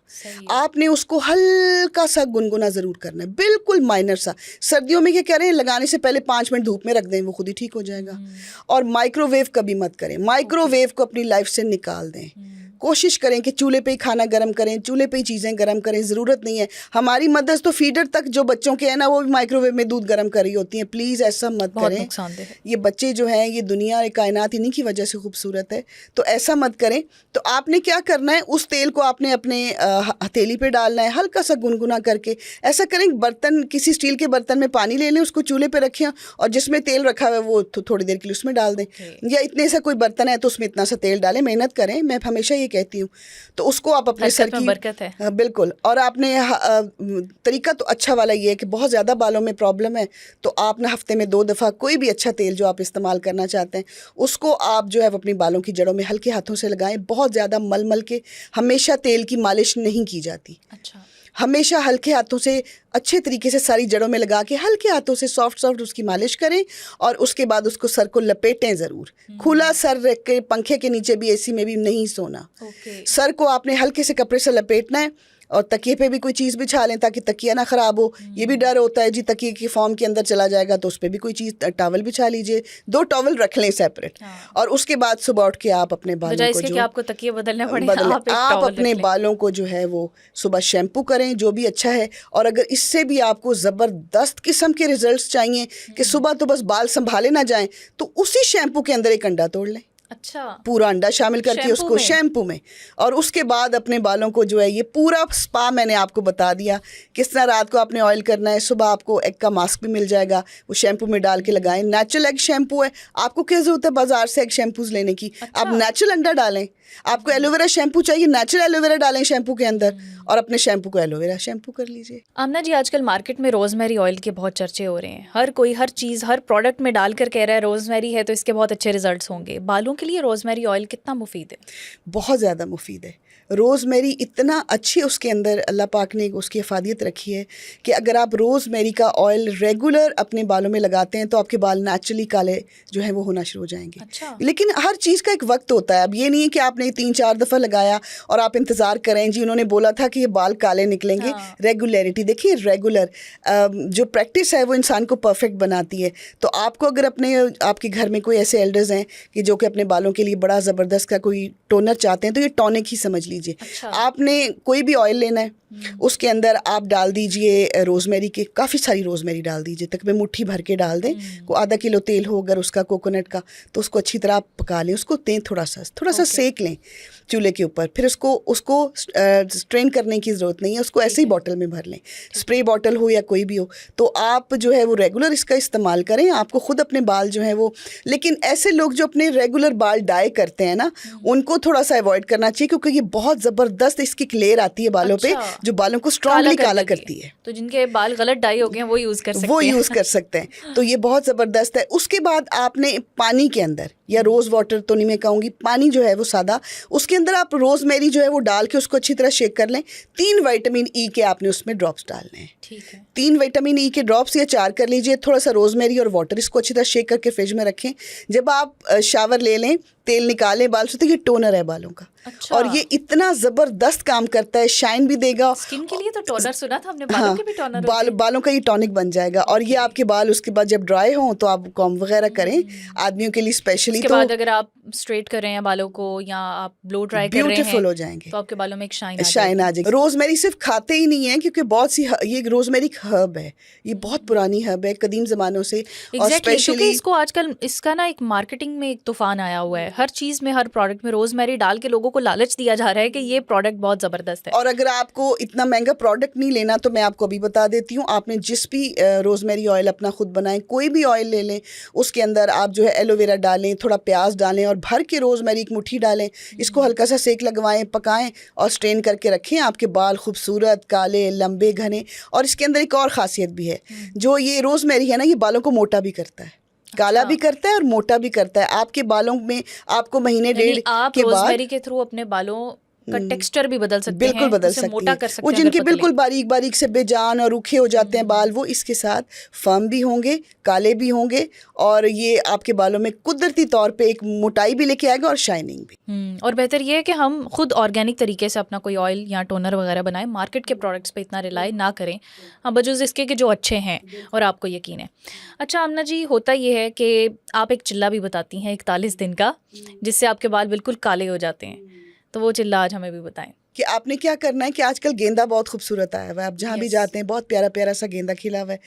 आपने उसको हल्का सा गुनगुना ज़रूर करना है, बिल्कुल माइनर सा। सर्दियों में क्या कह रहे हैं, लगाने से पहले 5 मिनट धूप में रख दें, वो खुद ही ठीक हो जाएगा। और माइक्रोवेव कभी मत करें, माइक्रोवेव को अपनी लाइफ से निकाल दें। कोशिश करें कि चूल्हे पे ही खाना गर्म करें, चूल्हे पे ही चीज़ें गर्म करें। ज़रूरत नहीं है, हमारी मदर्स तो फीडर तक जो बच्चों के हैं ना वो भी माइक्रोवेव में दूध गर्म कर रही होती हैं। प्लीज़ ऐसा मत करें, नुकसानदेह है। ये बच्चे जो हैं, ये दुनिया कायनात इन्हीं की वजह से खूबसूरत है, तो ऐसा मत करें। तो आपने क्या करना है, उस तेल को आपने अपने हथेली पे डालना है, हल्का सा गुनगुना करके। ऐसा करें, बर्तन, किसी स्टील के बर्तन में पानी ले लें, उसको चूल्हे पे रखें और जिसमें तेल रखा हुआ है वो थोड़ी देर के लिए उसमें डाल दें। या इतने सा कोई बर्तन है तो उसमें इतना सा तेल डालें। मेहनत करें, मैं हमेशा ये कहती हूँ। तो उसको आप अपने सर की बरकत है। हाँ, बिल्कुल। और आपने तरीका तो अच्छा वाला ये है कि बहुत ज़्यादा बालों में प्रॉब्लम है तो आप ना हफ्ते में 2 दफ़ा कोई भी अच्छा तेल जो आप इस्तेमाल करना चाहते हैं उसको आप जो है अपनी बालों की जड़ों में हल्के हाथों से लगाएं। बहुत ज़्यादा मल के, हमेशा तेल की मालिश नहीं की जाती। अच्छा, हमेशा हल्के हाथों से अच्छे तरीके से सारी जड़ों में लगा के हल्के हाथों से सॉफ्ट उसकी मालिश करें और उसके बाद उसको सर को लपेटें ज़रूर। खुला सर रख के, पंखे के नीचे भी, एसी में भी नहीं सोना। सर को आपने हल्के से कपड़े से लपेटना है और तकिए पे भी कोई चीज़ बिछा लें ताकि तकिया ना ख़राब हो। ये भी डर होता है जी तकिए की फॉर्म के अंदर चला जाएगा, तो उस पर भी कोई चीज़, टॉवल बिछा लीजिए। 2 टॉवल रख लें सेपरेट। और उसके बाद सुबह उठ के आप अपने बालों को जो आपको तकिए बदलने पड़े, आप अपने बालों को जो है वो सुबह शैम्पू करें, जो भी अच्छा है। और अगर इससे भी आपको ज़बरदस्त किस्म के रिजल्ट्स चाहिए कि सुबह तो बस बाल संभाले ना जाएं, तो उसी शैम्पू के अंदर एक अंडा तोड़ लें। अच्छा, पूरा अंडा शामिल करके उसको शैम्पू में, और उसके बाद अपने बालों को जो है ये पूरा स्पा मैंने आपको बता दिया किस तरह। रात को आपने ऑयल करना है, सुबह आपको एग का मास्क भी मिल जाएगा, वो शैम्पू में डाल के लगाएं। नेचुरल एग शैम्पू है, आपको क्या ज़रूरत है बाजार से एग शैम्पूज लेने की। अच्छा। आप नेचुरल अंडा डालें। आपको एलोवेरा शैम्पू चाहिए, नेचुरल एलोवेरा डालें शैम्पू के अंदर और अपने शैम्पू को एलोवेरा शैम्पू कर लीजिए। आमना जी, आजकल मार्केट में रोज़मेरी ऑयल के बहुत चर्चे हो रहे हैं। हर कोई हर चीज़, हर प्रोडक्ट में डालकर कह रहा है रोज़मेरी है तो इसके बहुत अच्छे रिजल्ट्स होंगे। बालों के लिए रोज़मेरी ऑयल कितना मुफीद है? बहुत ज़्यादा मुफीद है। रोज़मेरी इतना अच्छी उसके अंदर अल्लाह पाक ने उसकी अफादियत रखी है कि अगर आप रोज़मेरी का ऑयल रेगुलर अपने बालों में लगाते हैं तो आपके बाल नेचुरली काले जो है वो होना शुरू हो जाएंगे। अच्छा। लेकिन हर चीज़ का एक वक्त होता है। अब ये नहीं है कि आपने 3-4 दफ़ा लगाया और आप इंतज़ार करें जी उन्होंने बोला था कि ये बाल काले निकलेंगे। हाँ। रेगुलरिटी, देखिए रेगुलर जो प्रैक्टिस है वो इंसान को परफेक्ट बनाती है। तो आपको अगर आपके घर में कोई ऐसे एल्डर्स हैं कि जो कि अपने बालों के लिए बड़ा ज़बरदस्त का कोई टोनर चाहते हैं, तो ये टॉनिक ही समझ लीजिए। अच्छा। आपने कोई भी ऑयल लेना है, उसके अंदर आप डाल दीजिए रोज़मेरी के, काफ़ी सारी रोज़मेरी डाल दीजिए, तकरीबन मुट्ठी भर के डाल दें। को आधा किलो तेल हो अगर उसका कोकोनट का, तो उसको अच्छी तरह आप पका लें, उसको तेल थोड़ा सा सेक लें चूल्हे के ऊपर। फिर उसको स्ट्रेन करने की ज़रूरत नहीं है, उसको ऐसे ही बॉटल में भर लें, स्प्रे बॉटल हो या कोई भी हो। तो आप जो है वो रेगुलर इसका इस्तेमाल करें, आपको खुद अपने बाल जो है वो। लेकिन ऐसे लोग जो अपने रेगुलर बाल डाई करते हैं ना, उनको थोड़ा सा अवॉइड करना चाहिए, क्योंकि ये बहुत ज़बरदस्त इसकी क्लेयर आती है बालों पे, जो बालों को स्ट्रांगली काला करती है। तो जिनके बाल गलत डाई हो गए हैं वो यूज़ कर सकते हैं। वो यूज़ कर सकते हैं, तो ये बहुत ज़बरदस्त है। उसके बाद आपने पानी के अंदर, या रोज़ वाटर तो नहीं मैं कहूँगी, पानी जो है वो सादा, उसके अंदर आप रोज़मेरी जो है वो डाल के उसको अच्छी तरह शेक कर लें। 3 विटामिन ई के आपने उसमें ड्रॉप्स डालने हैं। ठीक है। 3 विटामिन ई के ड्रॉप्स या 4 कर लीजिए, थोड़ा सा रोज़मेरी और वाटर, इसको अच्छी तरह शेक करके फ्रिज में रखें। जब आप शावर ले लें, तेल निकालें बाल से, तो ये टोनर है बालों का। अच्छा। और ये इतना ज़बरदस्त काम करता है, शाइन भी देगा। स्किन के लिए तो टोनर सुना था हमने, बालों हाँ, के भी टोनर होते हैं। बालों का ये टॉनिक बन जाएगा। और ये आपके बाल उसके बाद जब ड्राई हों तो आप कॉम्ब वगैरह करें, आदमियों के लिए स्पेशली। उसके तो बाद अगर आप स्ट्रेट कर रहे हैं बालों को या आप ब्लो ड्राई कर रहे हैं, ब्यूटीफुल हो जाएंगे, तो आपके बालों में एक शाइन आ जाएगी। रोज़मेरी सिर्फ खाते ही नहीं है, क्योंकि बहुत सी ये रोज़मेरी एक हर्ब है, ये बहुत पुरानी हर्ब है, कदीम ज़मानों से। और क्योंकि स्पेशली इसको आजकल इसका ना एक मार्केटिंग में एक तूफान आया हुआ है। हर चीज़ में, हर प्रोडक्ट में रोज़मेरी डाल के लोगों को लालच दिया जा रहा है कि ये प्रोडक्ट बहुत ज़बरदस्त है। और अगर आपको इतना महंगा प्रोडक्ट नहीं लेना, तो मैं आपको अभी बता देती हूँ। आपने जिस भी रोज़मेरी ऑयल अपना खुद बनाएं, कोई भी ऑयल ले लें, उसके अंदर आप जो है एलोवेरा डालें, थोड़ा प्याज डालें और भर के रोज़मेरी एक मुट्ठी डालें, इसको हल्का सा सेक लगवाएं, पकाएं और स्ट्रेन करके रखें। आपके बाल खूबसूरत, काले, लंबे, घने। और इसके अंदर एक और ख़ासियत भी है, जो ये रोज़मेरी है ना, ये बालों को मोटा भी करता है, काला भी करता है और मोटा भी करता है। आपके बालों में आपको महीने डेढ़ आप के बाद रोज़मेरी के थ्रू अपने बालों का टेक्सचर भी बदल सकते बिल्कुल हैं, बदल उसे सकती मोटा हैं। कर सकते वो हैं जिनके अगर पतले। बिल्कुल बारीक बारीक से बेजान और रूखे हो जाते हैं बाल, वो इसके साथ फर्म भी होंगे, काले भी होंगे, और ये आपके बालों में कुदरती तौर पे एक मोटाई भी लेके आएगा और शाइनिंग भी। और बेहतर ये है कि हम खुद ऑर्गेनिक तरीके से अपना कोई ऑयल या टोनर वगैरह बनाएं, मार्केट के प्रोडक्ट्स पे इतना रिलाई ना करें, हाँ, बजूज़ इसके कि जो अच्छे हैं और आपको यकीन है। अच्छा आमना जी, होता ये है कि आप एक चिल्ला भी बताती हैं 41 दिन का, जिससे आपके बाल बिल्कुल काले हो जाते हैं, तो वो चिल्ला आज हमें भी बताएं कि आपने क्या करना है कि आजकल गेंदा बहुत खूबसूरत आया हुआ है, आप जहाँ भी जाते हैं बहुत प्यारा प्यारा सा गेंदा खिला हुआ है,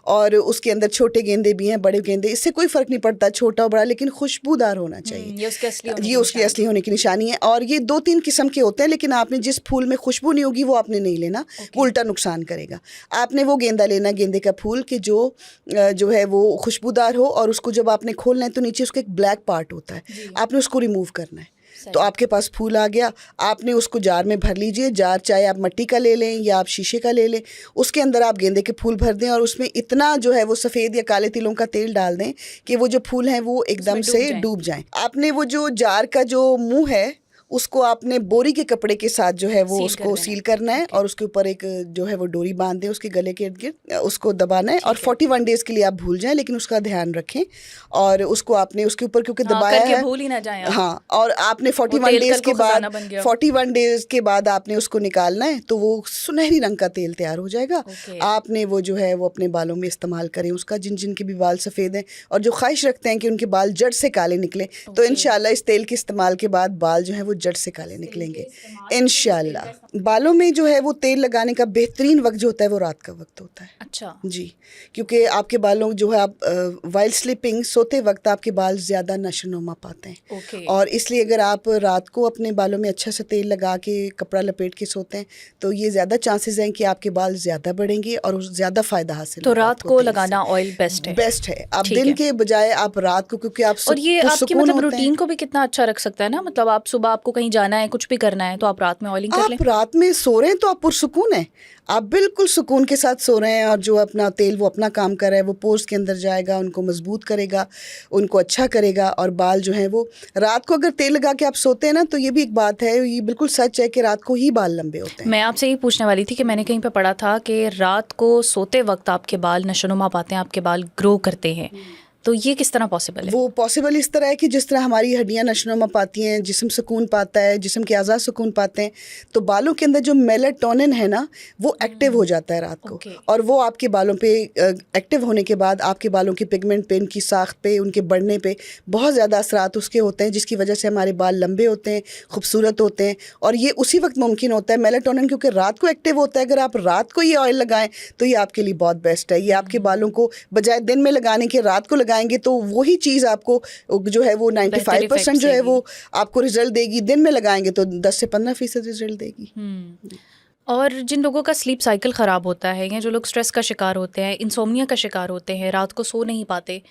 और उसके अंदर छोटे गेंदे भी हैं, बड़े गेंदे, इससे कोई फ़र्क नहीं पड़ता छोटा और बड़ा, लेकिन खुशबूदार होना चाहिए। ये उसके असली होने की निशानी है। और ये 2-3 किस्म के होते हैं, लेकिन आपने जिस फूल में खुशबू नहीं होगी वो आपने नहीं लेना, वो उल्टा नुकसान करेगा। आपने वो गेंदा लेना, गेंदे का फूल कि जो है वो खुशबूदार हो, और उसको जब आपने खोलना है तो नीचे उसका एक ब्लैक पार्ट होता है, आपने उसको रिमूव करना है। तो आपके पास फूल आ गया, आपने उसको जार में भर लीजिए। जार चाहे आप मिट्टी का ले लें या आप शीशे का ले लें, उसके अंदर आप गेंदे के फूल भर दें और उसमें इतना जो है वो सफ़ेद या काले तिलों का तेल डाल दें कि वो जो फूल हैं वो एकदम से डूब जाएं। आपने वो जो जार का जो मुंह है उसको आपने बोरी के कपड़े के साथ जो है वो उसको सील करना है, और उसके ऊपर एक जो है वो डोरी बांध दें उसके गले के इर्द गिर्द, उसको दबाना है। और 41 डेज़ के लिए आप भूल जाएं, लेकिन उसका ध्यान रखें। और उसको आपने उसके ऊपर क्योंकि दबाया है, भूल ही ना जाएं आप। हाँ, और आपने 41 डेज़ के बाद आपने उसको निकालना है, तो वो सुनहरी रंग का तेल तैयार हो जाएगा। आपने वो जो है वो अपने बालों में इस्तेमाल करें उसका, जिनके भी बाल सफ़ेद हैं और जो ख्वाहिश रखते हैं कि उनके बाल जड़ से काले निकले, तो इंशाल्लाह इस तेल के इस्तेमाल के बाद बाल जो है वो जड़ से काले निकलेंगे इंशाल्लाह। बालों में जो है वो तेल लगाने का बेहतरीन वक्त जो होता है वो रात का वक्त होता है। अच्छा जी, क्योंकि आपके बालों जो है आप वाइल स्लीपिंग, सोते वक्त आपके बाल ज़्यादा नशोनुमा पाते हैं। और इसलिए अगर आप रात को अपने बालों में अच्छा सा तेल लगा के कपड़ा लपेट के सोते हैं, तो ये ज़्यादा चांसेस हैं कि आपके बाल ज़्यादा बढ़ेंगे और ज़्यादा फ़ायदा हासिल तो रात को लगाना ऑयल बेस्ट है। आप दिन के बजाय आप रात को, क्योंकि आप और ये आपकी मतलब रूटीन को भी कितना अच्छा रख सकता है ना। मतलब आप सुबह आपको कहीं जाना है, कुछ भी करना है, तो आप रात में ऑयलिंग कर लें। आप रात में सो रहे हैं तो आप पुरसुकून हैं, आप बिल्कुल सुकून के साथ सो रहे हैं, और जो अपना तेल वो अपना काम कर रहा है, वो पोर्स के अंदर जाएगा, उनको मजबूत करेगा, उनको अच्छा करेगा। और बाल जो हैं वो रात को अगर तेल लगा के आप सोते हैं ना, तो ये भी एक बात है, ये बिल्कुल सच है कि रात को ही बाल लंबे होते हैं। मैं आपसे यही पूछने वाली थी कि मैंने कहीं पे पढ़ा था कि रात को सोते वक्त आपके बाल नशोनुमा पाते हैं, आपके बाल ग्रो करते हैं, तो ये किस तरह पॉसिबल है? वो पॉसिबल इस तरह है कि जिस तरह हमारी हड्डियां नशोनुमा पाती हैं, जिस्म सुकून पाता है, जिस्म के अज़ा सुकून पाते हैं, तो बालों के अंदर जो मेलाटोनिन है ना वो एक्टिव हो जाता है रात को। और वो आपके बालों पे एक्टिव होने के बाद आपके बालों की पिगमेंट पे, उनकी साख्त पे, उनके बढ़ने पे बहुत ज़्यादा असरात उसके होते हैं, जिसकी वजह से हमारे बाल लंबे होते हैं, खूबसूरत होते हैं। और ये उसी वक्त मुमकिन होता है मेलाटोनिन, क्योंकि रात को एक्टिव होता है। अगर आप रात को ये ऑयल लगाएं तो ये आपके लिए बहुत बेस्ट है। ये आपके बालों को बजाय दिन में लगाने के रात को लगाएंगे तो वही चीज़ आपको जो है वो 95% जो है वो आपको रिजल्ट देगी। दिन में लगाएंगे तो 10 से 15% रिजल्ट देगी। और जिन लोगों का स्लीप साइकिल ख़राब होता है या जो लोग स्ट्रेस का शिकार होते हैं, इंसोम्निया का शिकार होते हैं, रात को सो नहीं पाते,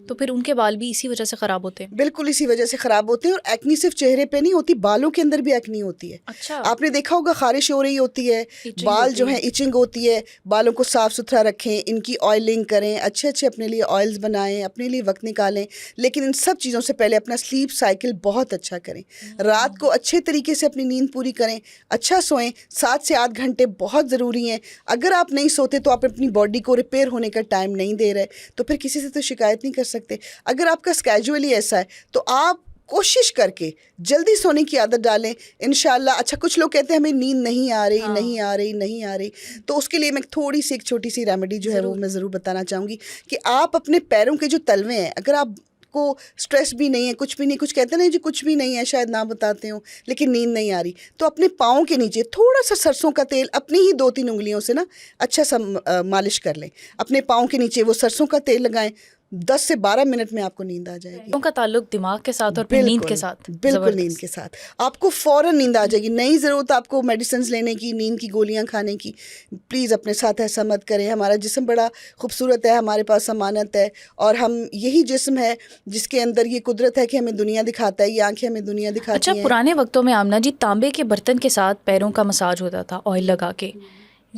तो फिर उनके बाल भी इसी वजह से ख़राब होते हैं? बिल्कुल इसी वजह से ख़राब होते हैं। और एक्नी सिर्फ चेहरे पे नहीं होती, बालों के अंदर भी एक्नी होती है। अच्छा। आपने देखा होगा खारिश हो रही होती है, बाल जो है इचिंग होती है। बालों को साफ़ सुथरा रखें, इनकी ऑयलिंग करें, अच्छे अच्छे अपने लिए ऑयल्स बनाएं, अपने लिए वक्त निकालें। लेकिन इन सब चीज़ों से पहले अपना स्लीप साइकिल बहुत अच्छा करें। रात को अच्छे तरीके से अपनी नींद पूरी करें, अच्छा सोएं। 7 से 8 घंटे बहुत ज़रूरी हैं। अगर आप नहीं सोते तो आप अपनी बॉडी को रिपेयर होने का टाइम नहीं दे रहे, तो फिर किसी से तो शिकायत नहीं कर सकते। अगर आपका स्केड्यूल ही ऐसा है तो आप कोशिश करके जल्दी सोने की आदत डालें, इंशाल्लाह। अच्छा, कुछ लोग कहते हैं हमें नींद नहीं आ रही, नहीं आ रही, नहीं आ रही, तो उसके लिए मैं थोड़ी सी एक छोटी सी रेमेडी जो है वो मैं ज़रूर बताना चाहूँगी कि आप अपने पैरों के जो तलवे हैं, अगर आप को स्ट्रेस भी नहीं है, कुछ भी नहीं, कुछ कहते नहीं जी कुछ भी नहीं है, शायद ना बताते हो, लेकिन नींद नहीं आ रही, तो अपने पाँव के नीचे थोड़ा सा सरसों का तेल अपनी ही 2-3 उंगलियों से ना अच्छा सा मालिश कर लें। अपने पाँव के नीचे वो सरसों का तेल लगाएं, 10 से 12 मिनट में आपको नींद आ जाएगी। उनका ताल्लुक दिमाग के साथ और फिर नींद के साथ, बिल्कुल नींद के साथ आपको फ़ौरन नींद आ जाएगी। नहीं ज़रूरत आपको मेडिसिन लेने की, नींद की गोलियां खाने की। प्लीज़ अपने साथ ऐसा मत करें। हमारा जिस्म बड़ा खूबसूरत है, हमारे पास अमानत है, और हम यही जिस्म है जिसके अंदर ये कुदरत है कि हमें दुनिया दिखाता है, ये आंखें हमें दुनिया दिखाती हैं। अच्छा, पुराने वक्तों में आमना जी तांबे के बर्तन के साथ पैरों का मसाज होता था ऑयल लगा के,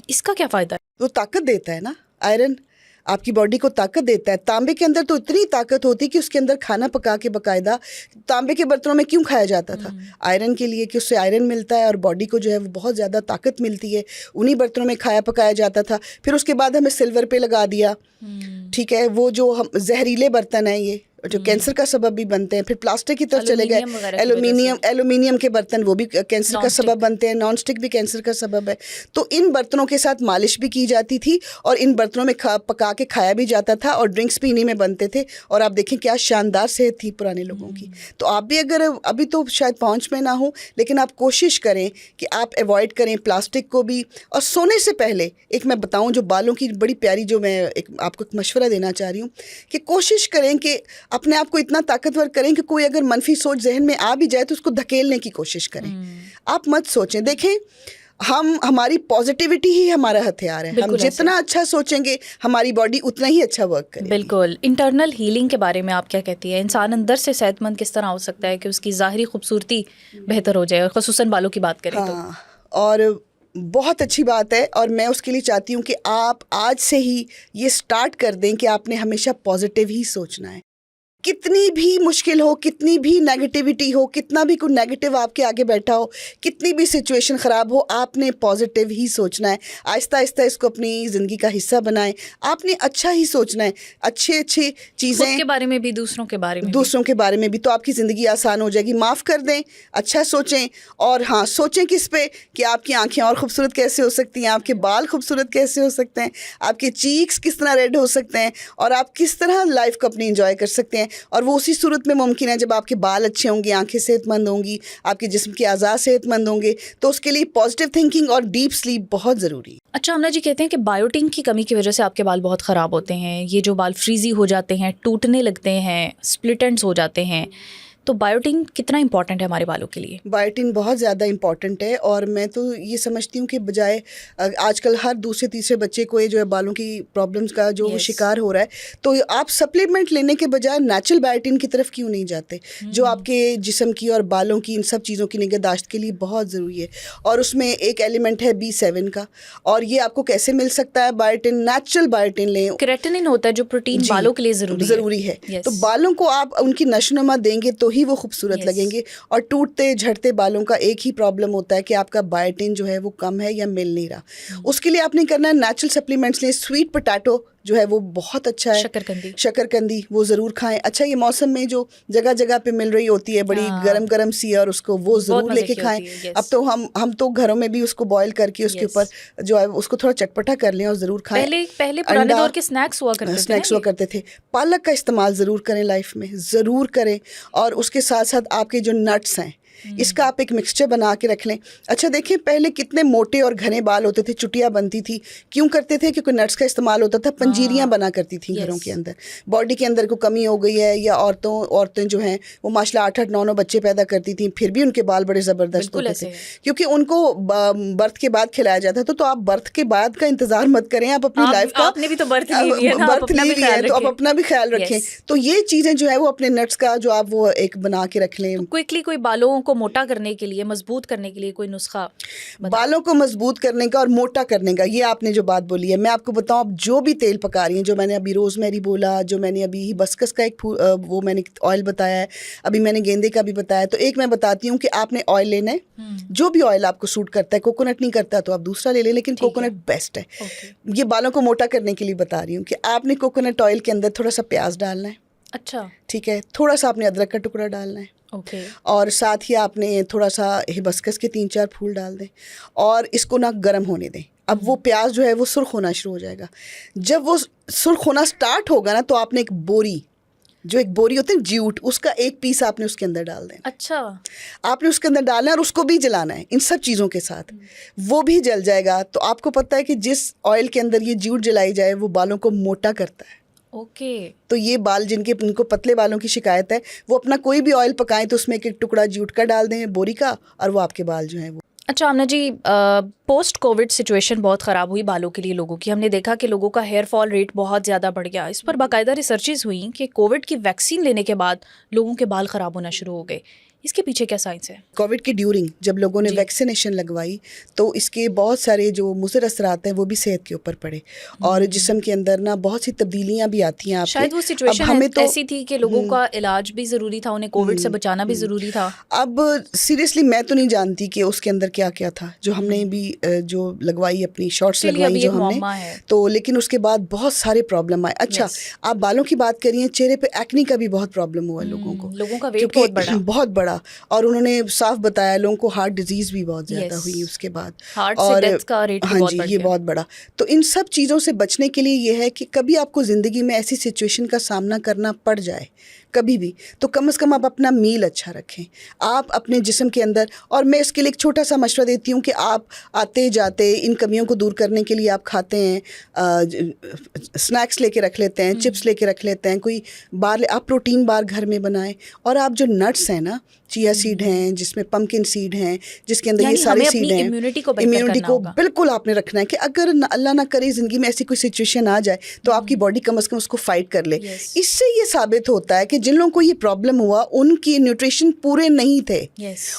इसका क्या फ़ायदा है? वो ताकत देता है ना, आयरन आपकी बॉडी को ताकत देता है। तांबे के अंदर तो इतनी ताकत होती है कि उसके अंदर खाना पका के बाकायदा तांबे के बर्तनों में क्यों खाया जाता था? आयरन के लिए, कि उससे आयरन मिलता है और बॉडी को जो है वो बहुत ज़्यादा ताकत मिलती है। उन्हीं बर्तनों में खाया पकाया जाता था। फिर उसके बाद हमें सिल्वर पे लगा दिया, ठीक है, वो जो हम जहरीले बर्तन हैं ये जो कैंसर का सबब भी बनते हैं। फिर प्लास्टिक की तरफ चले गए, एल्यूमिनियम के बर्तन, वो भी कैंसर का सबब बनते हैं। नॉन स्टिक भी कैंसर का सबब है। तो इन बर्तनों के साथ मालिश भी की जाती थी और इन बर्तनों में पका के खाया भी जाता था, और ड्रिंक्स भी इन्हीं में बनते थे। और आप देखें क्या शानदार सेहत थी पुराने लोगों की। तो आप भी अगर अभी तो शायद पहुँच में ना हो, लेकिन आप कोशिश करें कि आप अवॉइड करें प्लास्टिक को भी। और सोने से पहले एक मैं बताऊँ जो बालों की बड़ी प्यारी जो मैं आपको एक मशवरा देना चाह रही हूँ कि कोशिश करें कि अपने आप को इतना ताकतवर करें कि कोई अगर मनफी सोच जहन में आ भी जाए तो उसको धकेलने की कोशिश करें। आप मत सोचें। देखें, हमारी पॉजिटिविटी ही हमारा हथियार है। हम जितना अच्छा सोचेंगे हमारी बॉडी उतना ही अच्छा वर्क करेगी। बिल्कुल। इंटरनल हीलिंग के बारे में आप क्या कहती है? इंसान अंदर से सेहतमंद किस तरह हो सकता है कि उसकी ज़ाहिरी खूबसूरती बेहतर हो जाए, और ख़ुसूसन बालों की बात करें तो? और बहुत अच्छी बात है, और मैं उसके लिए चाहती हूँ कि आप आज से ही ये स्टार्ट कर दें कि आपने हमेशा पॉजिटिव ही सोचना है। कितनी भी मुश्किल हो, कितनी भी नेगेटिविटी हो, कितना भी कोई नेगेटिव आपके आगे बैठा हो, कितनी भी सिचुएशन ख़राब हो, आपने पॉजिटिव ही सोचना है। आहिस्ता आहिस्ता इसको अपनी ज़िंदगी का हिस्सा बनाएं। आपने अच्छा ही सोचना है, अच्छी अच्छी चीज़ें, खुद के बारे में भी, दूसरों के बारे में भी, तो आपकी ज़िंदगी आसान हो जाएगी। माफ़ कर दें, अच्छा सोचें, और हाँ, सोचें किस पे कि आपकी आंखें और खूबसूरत कैसे हो सकती हैं, आपके बाल खूबसूरत कैसे हो सकते हैं, आपके चीक्स किस तरह रेड हो सकते हैं, और आप किस तरह लाइफ को अपनी इंजॉय कर सकते हैं। और वो उसी सूरत में मुमकिन है जब आपके बाल अच्छे होंगे, आंखें सेहतमंद होंगी, आपके जिस्म के अज़ा सेहतमंद होंगे। तो उसके लिए पॉजिटिव थिंकिंग और डीप स्लीप बहुत ज़रूरी है। अच्छा, आमना जी कहते हैं कि बायोटिन की कमी की वजह से आपके बाल बहुत ख़राब होते हैं। ये जो बाल फ्रीजी हो जाते हैं, टूटने लगते हैं, स्प्लिट एंड्स हो जाते हैं, तो बायोटिन कितना इंपॉर्टेंट है हमारे बालों के लिए? बायोटिन बहुत ज़्यादा इंपॉर्टेंट है, और मैं तो ये समझती हूँ कि बजाय आजकल हर दूसरे तीसरे बच्चे को ये जो है बालों की प्रॉब्लम्स का जो शिकार हो रहा है, तो आप सप्लीमेंट लेने के बजाय नेचुरल बायोटिन की तरफ क्यों नहीं जाते, जो आपके जिस्म की और बालों की इन सब चीज़ों की निगहदाश्त के लिए बहुत ज़रूरी है। और उसमें एक एलिमेंट है B7 का, और ये आपको कैसे मिल सकता है? बायोटिन, नेचुरल बायोटिन लें। केराटिनिन होता है जो प्रोटीन बालों के लिए ज़रूरी है। तो बालों को आप उनकी नशोनुमा देंगे तो ही वो खूबसूरत लगेंगे। और टूटते झड़ते बालों का एक ही प्रॉब्लम होता है कि आपका बायोटिन जो है वो कम है या मिल नहीं रहा। उसके लिए आपने करना है नेचुरल सप्लीमेंट्स लें। स्वीट पोटैटो जो है वो बहुत अच्छा है। शकरकंदी वो ज़रूर खाएं। अच्छा, ये मौसम में जो जगह जगह पे मिल रही होती है बड़ी गरम गरम सी, और उसको वो ज़रूर लेके खाएं। अब तो हम तो घरों में भी उसको बॉईल करके उसके ऊपर जो है उसको थोड़ा चटपटा कर लें और ज़रूर खाएं। पहले पुराने दौर के स्नैक्स हुआ करते थे। पालक का इस्तेमाल ज़रूर करें, लाइफ में ज़रूर करें। और उसके साथ साथ आपके जो नट्स हैं, इसका आप एक मिक्सचर बना के रख लें। अच्छा देखिए, पहले कितने मोटे और घने बाल होते थे, चुटिया बनती थी। क्यों करते थे? क्योंकि नट्स का इस्तेमाल होता था। पंजीरियां बना करती थी घरों के अंदर। बॉडी के अंदर को कमी हो गई है, या औरतें जो हैं वो माशाल्लाह 8-8, 9-9 बच्चे पैदा करती थी, फिर भी उनके बाल बड़े ज़बरदस्त होते थे, क्योंकि उनको बर्थ के बाद खिलाया जाता था। तो आप बर्थ के बाद का इंतज़ार मत करें, आप अपनी लाइफ का आपने भी तो बर्थ ली है, तो आप अपना भी ख्याल रखें। तो ये चीज़ें जो है वो अपने नट्स का जो आप वो एक बना के रख लें। क्विकली कोई बालों को मोटा करने के लिए, मजबूत करने के लिए कोई नुस्खा? बालों को मजबूत करने का और मोटा करने का, ये आपने जो बात बोली है, मैं आपको बताऊं, अब जो भी तेल पका रही हैं, जो मैंने अभी रोज़मेरी बोला, जो मैंने अभी हिबिस्कस का एक वो मैंने ऑयल बताया है, अभी मैंने गेंदे का भी बताया। तो एक मैं बताती हूँ कि आपने ऑयल लेना है, जो भी ऑयल आपको सूट करता है। कोकोनट नहीं करता तो आप दूसरा ले लें, लेकिन कोकोनट बेस्ट है। ये बालों को मोटा करने के लिए बता रही हूँ कि आपने कोकोनट ऑयल के अंदर थोड़ा सा प्याज डालना है। अच्छा, ठीक है। थोड़ा सा आपने अदरक का टुकड़ा डालना है। और साथ ही आपने थोड़ा सा हिबिस्कस के 3-4 फूल डाल दें, और इसको ना गर्म होने दें। अब वो प्याज जो है वो सुर्ख होना शुरू हो जाएगा। जब वो सुर्ख होना स्टार्ट होगा ना, तो आपने एक बोरी होती है जूट, उसका एक पीस आपने उसके अंदर डाल देना। अच्छा, आपने उसके अंदर डालना है और उसको भी जलाना है इन सब चीज़ों के साथ। वो भी जल जाएगा। तो आपको पता है कि जिस ऑयल के अंदर ये जूट जलाई जाए वो बालों को मोटा करता है। तो ये बाल उनको पतले बालों की शिकायत है, वो अपना कोई भी ऑयल पकाएं तो उसमें एक टुकड़ा जूट का डाल दें, बोरी का, और वो आपके बाल जो हैं वो। अच्छा आमना जी, पोस्ट कोविड सिचुएशन बहुत ख़राब हुई बालों के लिए लोगों की। हमने देखा कि लोगों का हेयर फॉल रेट बहुत ज़्यादा बढ़ गया। इस पर बाकायदा रिसर्चेज हुई कि कोविड की वैक्सीन लेने के बाद लोगों के बाल ख़राब होना शुरू हो गए। इसके पीछे क्या साइंस है? कोविड के ड्यूरिंग जब लोगों ने वैक्सीनेशन लगवाई, तो इसके बहुत सारे जो मुज़र असरात हैं वो भी सेहत के ऊपर पड़े, और जिस्म के अंदर ना बहुत सी तब्दीलियां भी आती हैं। शायद वो सिचुएशन ऐसी थी कि लोगों का इलाज भी ज़रूरी था, उन्हें कोविड से बचाना भी ज़रूरी था। अब सीरियसली मैं तो नहीं जानती कि उसके अंदर क्या क्या था, जो हमने भी जो लगवाई, अपनी शॉर्ट्स लगवाई जो हमने, तो लेकिन उसके बाद बहुत सारे प्रॉब्लम आए। अच्छा, आप बालों की बात करिए, चेहरे पे एक्नी का भी बहुत प्रॉब्लम हुआ लोगों को, लोगों का वेट बहुत बड़ा, और उन्होंने साफ बताया लोगों को हार्ट डिजीज भी बहुत ज़्यादा हुई उसके बाद, और डेथ का रेट हाँ जी, ये बहुत बड़ा। तो इन सब चीज़ों से बचने के लिए ये है कि कभी आपको ज़िंदगी में ऐसी सिचुएशन का सामना करना पड़ जाए कभी भी, तो कम से कम आप अपना मील अच्छा रखें, आप अपने जिस्म के अंदर। और मैं इसके लिए एक छोटा सा मशवरा देती हूँ कि आप आते जाते इन कमियों को दूर करने के लिए आप खाते हैं, स्नैक्स लेके रख लेते हैं, चिप्स लेके रख लेते हैं, कोई बार आप प्रोटीन बार घर में बनाएं। और आप जो नट्स हैं ना, चिया सीड हैं, जिसमें पम्पकिन सीड हैं, जिसके अंदर ये सारे सीड हैं, इम्यूनिटी को बिल्कुल आपने रखना है कि अगर अल्लाह ना करे ज़िंदगी में ऐसी कोई सिचुएशन आ जाए तो आपकी बॉडी कम से कम उसको फाइट कर ले। इससे ये साबित होता है कि जिन लोगों को ये प्रॉब्लम हुआ उनकी न्यूट्रिशन पूरे नहीं थे।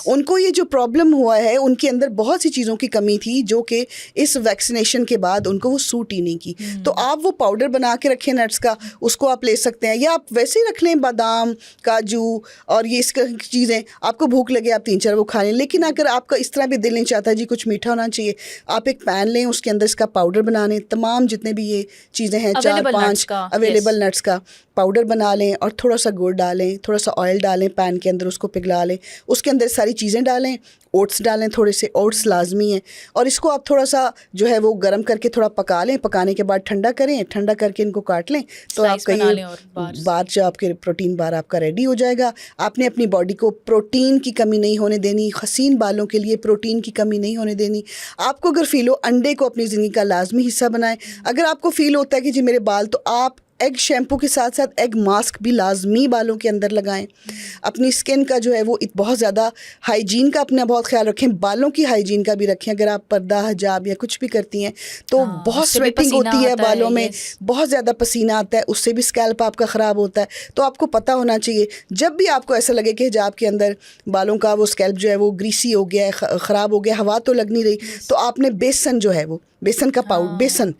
उनको ये जो प्रॉब्लम हुआ है उनके अंदर बहुत सी चीज़ों की कमी थी, जो कि इस वैक्सीनेशन के बाद उनको वो सूट ही नहीं की। तो आप वो पाउडर बना के रखें नट्स का, उसको आप ले सकते हैं, या आप वैसे ही रख लें बादाम, काजू और ये इसका चीज़ें। आपको भूख लगे आप 3-4 वो खा लें, लेकिन अगर आपका इस तरह भी दिल नहीं चाहता जी कुछ मीठा होना चाहिए, आप एक पैन लें, उसके अंदर इसका पाउडर बना लें, तमाम जितने भी ये चीज़ें हैं 4-5 अवेलेबल नट्स का पाउडर बना लें, और थोड़ा सा गुड़ डालें, थोड़ा सा ऑयल डालें पैन के अंदर, उसको पिघला लें, उसके अंदर सारी चीज़ें डालें, ओट्स डालें, थोड़े से ओट्स लाजमी हैं, और इसको आप थोड़ा सा जो है वो गर्म करके थोड़ा पका लें। पकाने के बाद ठंडा करें, ठंडा करके इनको काट लें, तो आपका ये बार जो आपके प्रोटीन बार आपका रेडी हो जाएगा। आपने अपनी बॉडी को प्रोटीन की कमी नहीं होने देनी, हसीन बालों के लिए प्रोटीन की कमी नहीं होने देनी। आपको अगर फील हो, अंडे को अपनी ज़िंदगी का लाजमी हिस्सा बनाएं। अगर आपको फील होता है कि जी मेरे बाल, तो आप एग शैम्पू के साथ साथ एग मास्क भी लाजमी बालों के अंदर लगाएं। अपनी स्किन का जो है वो बहुत ज़्यादा हाइजीन का अपना बहुत ख्याल रखें, बालों की हाइजीन का भी रखें। अगर आप पर्दा, हिजाब या कुछ भी करती हैं तो बहुत स्वेटिंग होती है बालों में, बहुत ज़्यादा पसीना आता है, उससे भी स्कैल्प आपका ख़राब होता है। तो आपको पता होना चाहिए, जब भी आपको ऐसा लगे कि हिजाब के अंदर बालों का वो स्कैल्प जो है वो ग्रीसी हो गया है, ख़राब हो गया, हवा तो लग नहीं रही, तो आपने बेसन जो है वो बेसन का पाउडर, बेसन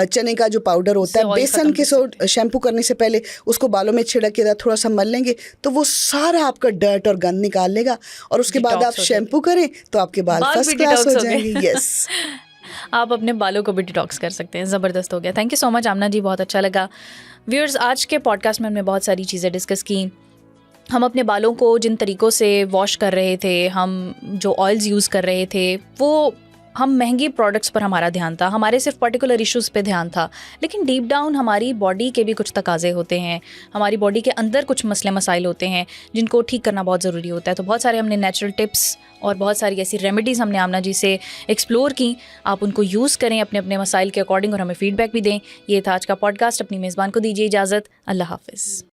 चने का जो पाउडर होता है, बेसन के शैम्पू करने से पहले उसको बालों में छिड़क के थोड़ा सा मल लेंगे, तो वो सारा आपका डर्ट और गंद निकाल लेगा, और उसके बाद आप शैम्पू करें तो आपके बाल फर्स्ट क्लास हो जाएंगे। यस। आप अपने बालों को भी डिटॉक्स कर सकते हैं। ज़बरदस्त हो गया। थैंक यू सो मच आमना जी, बहुत अच्छा लगा। व्यूअर्स, आज के पॉडकास्ट में हमने बहुत सारी चीज़ें डिस्कस की। हम अपने बालों को जिन तरीक़ों से वॉश कर रहे थे, हम जो ऑयल्स यूज़ कर रहे थे, वो हम महंगी प्रोडक्ट्स पर हमारा ध्यान था, हमारे सिर्फ पर्टिकुलर इश्यूज़ पे ध्यान था। लेकिन डीप डाउन हमारी बॉडी के भी कुछ तकाज़े होते हैं, हमारी बॉडी के अंदर कुछ मसले मसाइल होते हैं जिनको ठीक करना बहुत ज़रूरी होता है। तो बहुत सारे हमने नेचुरल टिप्स और बहुत सारी ऐसी रेमेडीज़ हमने आमना जी से एक्सप्लोर की। आप उनको यूज़ करें अपने अपने मसाइल के अकॉर्डिंग और हमें फ़ीडबैक भी दें। ये था आज का पॉडकास्ट। अपनी मेज़बान को दीजिए इजाज़त। अल्लाह हाफ़िज़।